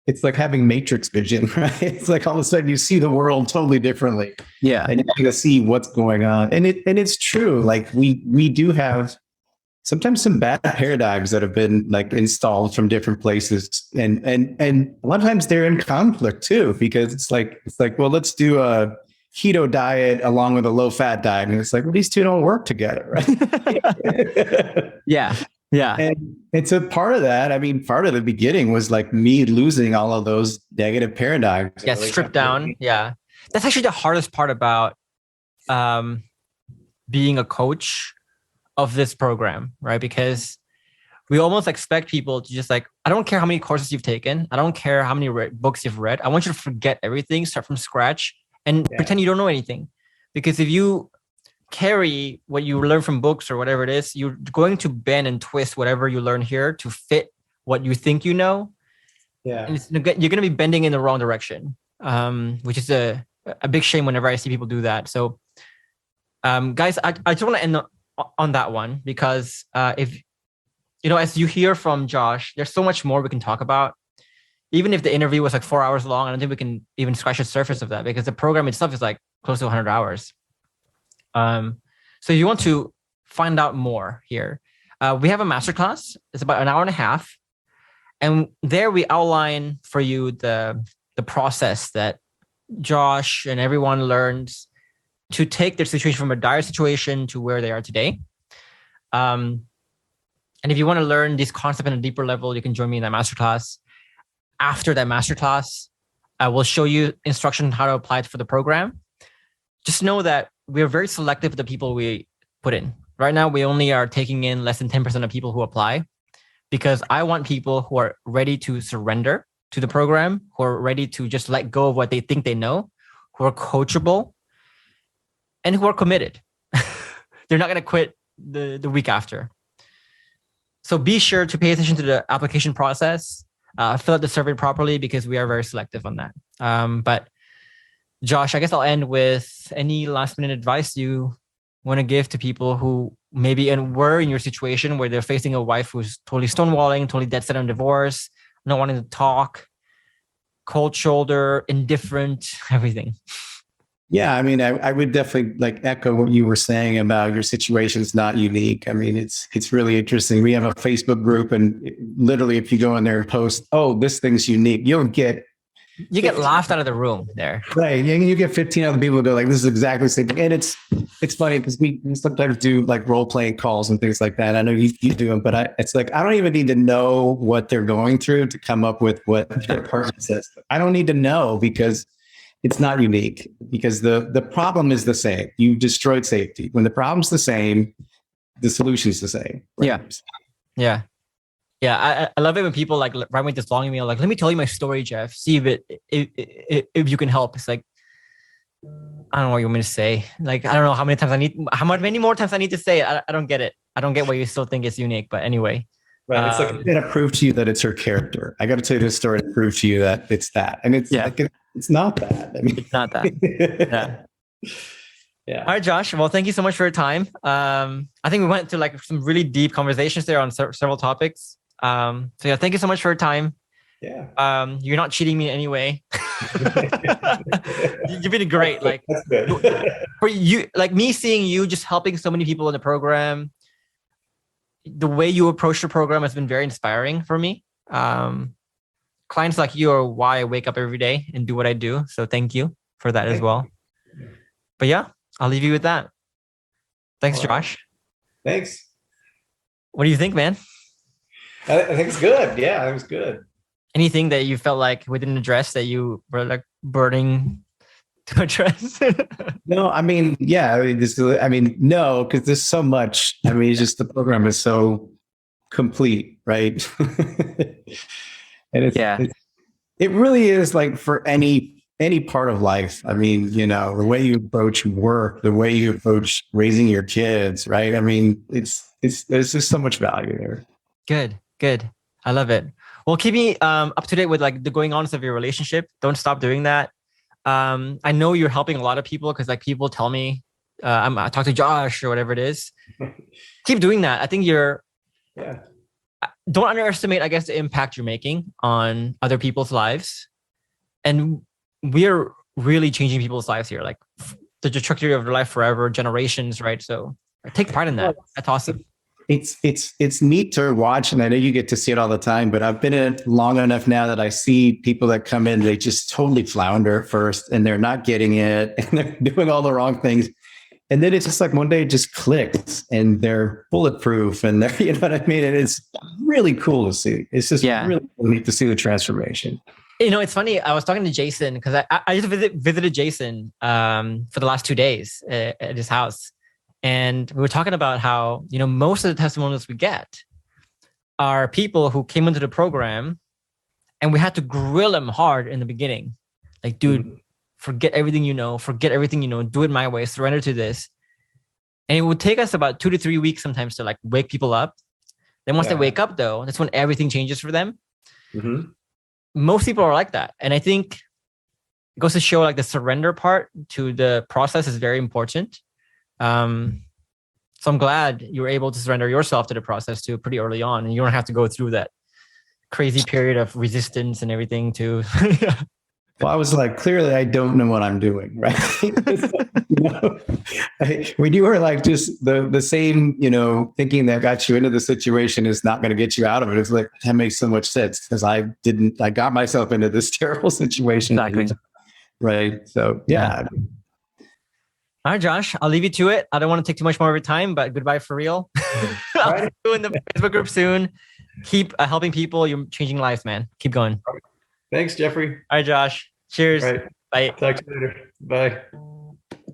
it's like having matrix vision, right? It's like all of a sudden you see the world totally differently. Yeah. And you can see what's going on. And it's true. Like we do have sometimes some bad paradigms that have been like installed from different places. And a lot of times they're in conflict too, because it's like, well, let's do a keto diet along with a low fat diet. And it's like, well, these two don't work together, right? Yeah. And so part of that, I mean, part of the beginning was like me losing all of those negative paradigms. Yeah, stripped down. Yeah. That's actually the hardest part about being a coach of this program, right? Because we almost expect people to just like, I don't care how many courses you've taken. I don't care how many books you've read. I want you to forget everything, start from scratch and pretend you don't know anything. Because if you carry what you learn from books or whatever it is, you're going to bend and twist whatever you learn here to fit what you think you know. Yeah. And you're going to be bending in the wrong direction, which is a big shame whenever I see people do that. So, guys, I just want to end on that one because if as you hear from Josh, there's so much more we can talk about. Even if the interview was like 4 hours long, I don't think we can even scratch the surface of that because the program itself is like close to 100 hours. So if you want to find out more here, we have a masterclass. It's about an hour and a half. And there we outline for you the process that Josh and everyone learns to take their situation from a dire situation to where they are today. And if you want to learn this concept on a deeper level, you can join me in that masterclass. After that masterclass, I will show you instruction on how to apply it for the program. Just know that we're very selective with the people we put in. Right now, we only are taking in less than 10% of people who apply because I want people who are ready to surrender to the program, who are ready to just let go of what they think they know, who are coachable, and who are committed. They're not going to quit the week after. So be sure to pay attention to the application process. Fill out the survey properly because we are very selective on that. But Josh, I guess I'll end with any last minute advice you want to give to people who maybe were in your situation where they're facing a wife who's totally stonewalling, totally dead set on divorce, not wanting to talk, cold shoulder, indifferent, everything. Yeah, I mean, I would definitely like echo what you were saying about your situation is not unique. I mean, it's really interesting. We have a Facebook group, and literally, if you go in there and post, "Oh, this thing's unique," you'll get laughed out of the room there. Right, you get 15 other people who go like, "This is exactly the same thing." And it's funny because we sometimes do like role playing calls and things like that. I know you do them, but it's like I don't even need to know what they're going through to come up with what their partner says. I don't need to know because it's not unique, because the problem is the same. You destroyed safety. When the problem's the same, the solution is the same. Right? Yeah. I love it when people like write me this long email, like, let me tell you my story, Jeff. See if you can help. It's like, I don't know what you want me to say. Like, I don't know how many more times I need to say it. I don't get it. I don't get why you still think it's unique. But anyway. Right. It's like, I'm going to prove to you that it's her character. I got to tell you this story to prove to you that it's that. And it's like, it's not that. I mean, it's not that. Yeah. All right, Josh. Well, thank you so much for your time. I think we went to like some really deep conversations there on several topics. So yeah, thank you so much for your time. Yeah. You're not cheating me in any way. You've been great. Like for you, like me seeing you just helping so many people in the program. The way you approach the program has been very inspiring for me. Clients like you are why I wake up every day and do what I do. So thank you for that as well. But yeah, I'll leave you with that. Thanks, Josh. Thanks. What do you think, man? I think it's good. Yeah, it was good. Anything that you felt like we didn't address that you were like burning to address? No, I mean, yeah, no, because there's so much. I mean, it's just the program is so complete, right? And it really is like for any part of life. I mean, the way you approach work, the way you approach raising your kids, right? I mean, there's just so much value there. Good. I love it. Well, keep me up to date with like the going on of your relationship. Don't stop doing that. I know you're helping a lot of people because like people tell me I talk to Josh or whatever it is. Keep doing that. I think don't underestimate, I guess, the impact you're making on other people's lives. And we're really changing people's lives here, like the trajectory of their life forever, generations, right? So take pride in that. That's awesome. It's neat to watch, and I know you get to see it all the time, but I've been in it long enough now that I see people that come in, they just totally flounder at first and they're not getting it and they're doing all the wrong things. And then it's just like one day it just clicks and they're bulletproof and they're, you know what I mean? And it's really cool to see. It's just really neat to see the transformation. It's funny. I was talking to Jason because I just visited Jason for the last 2 days at his house. And we were talking about how, most of the testimonials we get are people who came into the program and we had to grill them hard in the beginning. Like, dude, forget everything do it my way, surrender to this. And it would take us about 2 to 3 weeks sometimes to like wake people up. Then once they wake up though, that's when everything changes for them. most people are like that. And I think it goes to show like the surrender part to the process is very important. So I'm glad you were able to surrender yourself to the process too pretty early on, and you don't have to go through that crazy period of resistance and everything too. Well, I was like, clearly, I don't know what I'm doing, right? When you were like just the same, thinking that got you into the situation is not going to get you out of it. It's like, that makes so much sense because I got myself into this terrible situation. Exactly. Right. So, yeah. All right, Josh, I'll leave you to it. I don't want to take too much more of your time, but goodbye for real. I'll see you in the Facebook group soon. Keep helping people. You're changing lives, man. Keep going. Thanks, Geoffrey. All right, Josh. Cheers. All right. Bye. Talk to you later. Bye.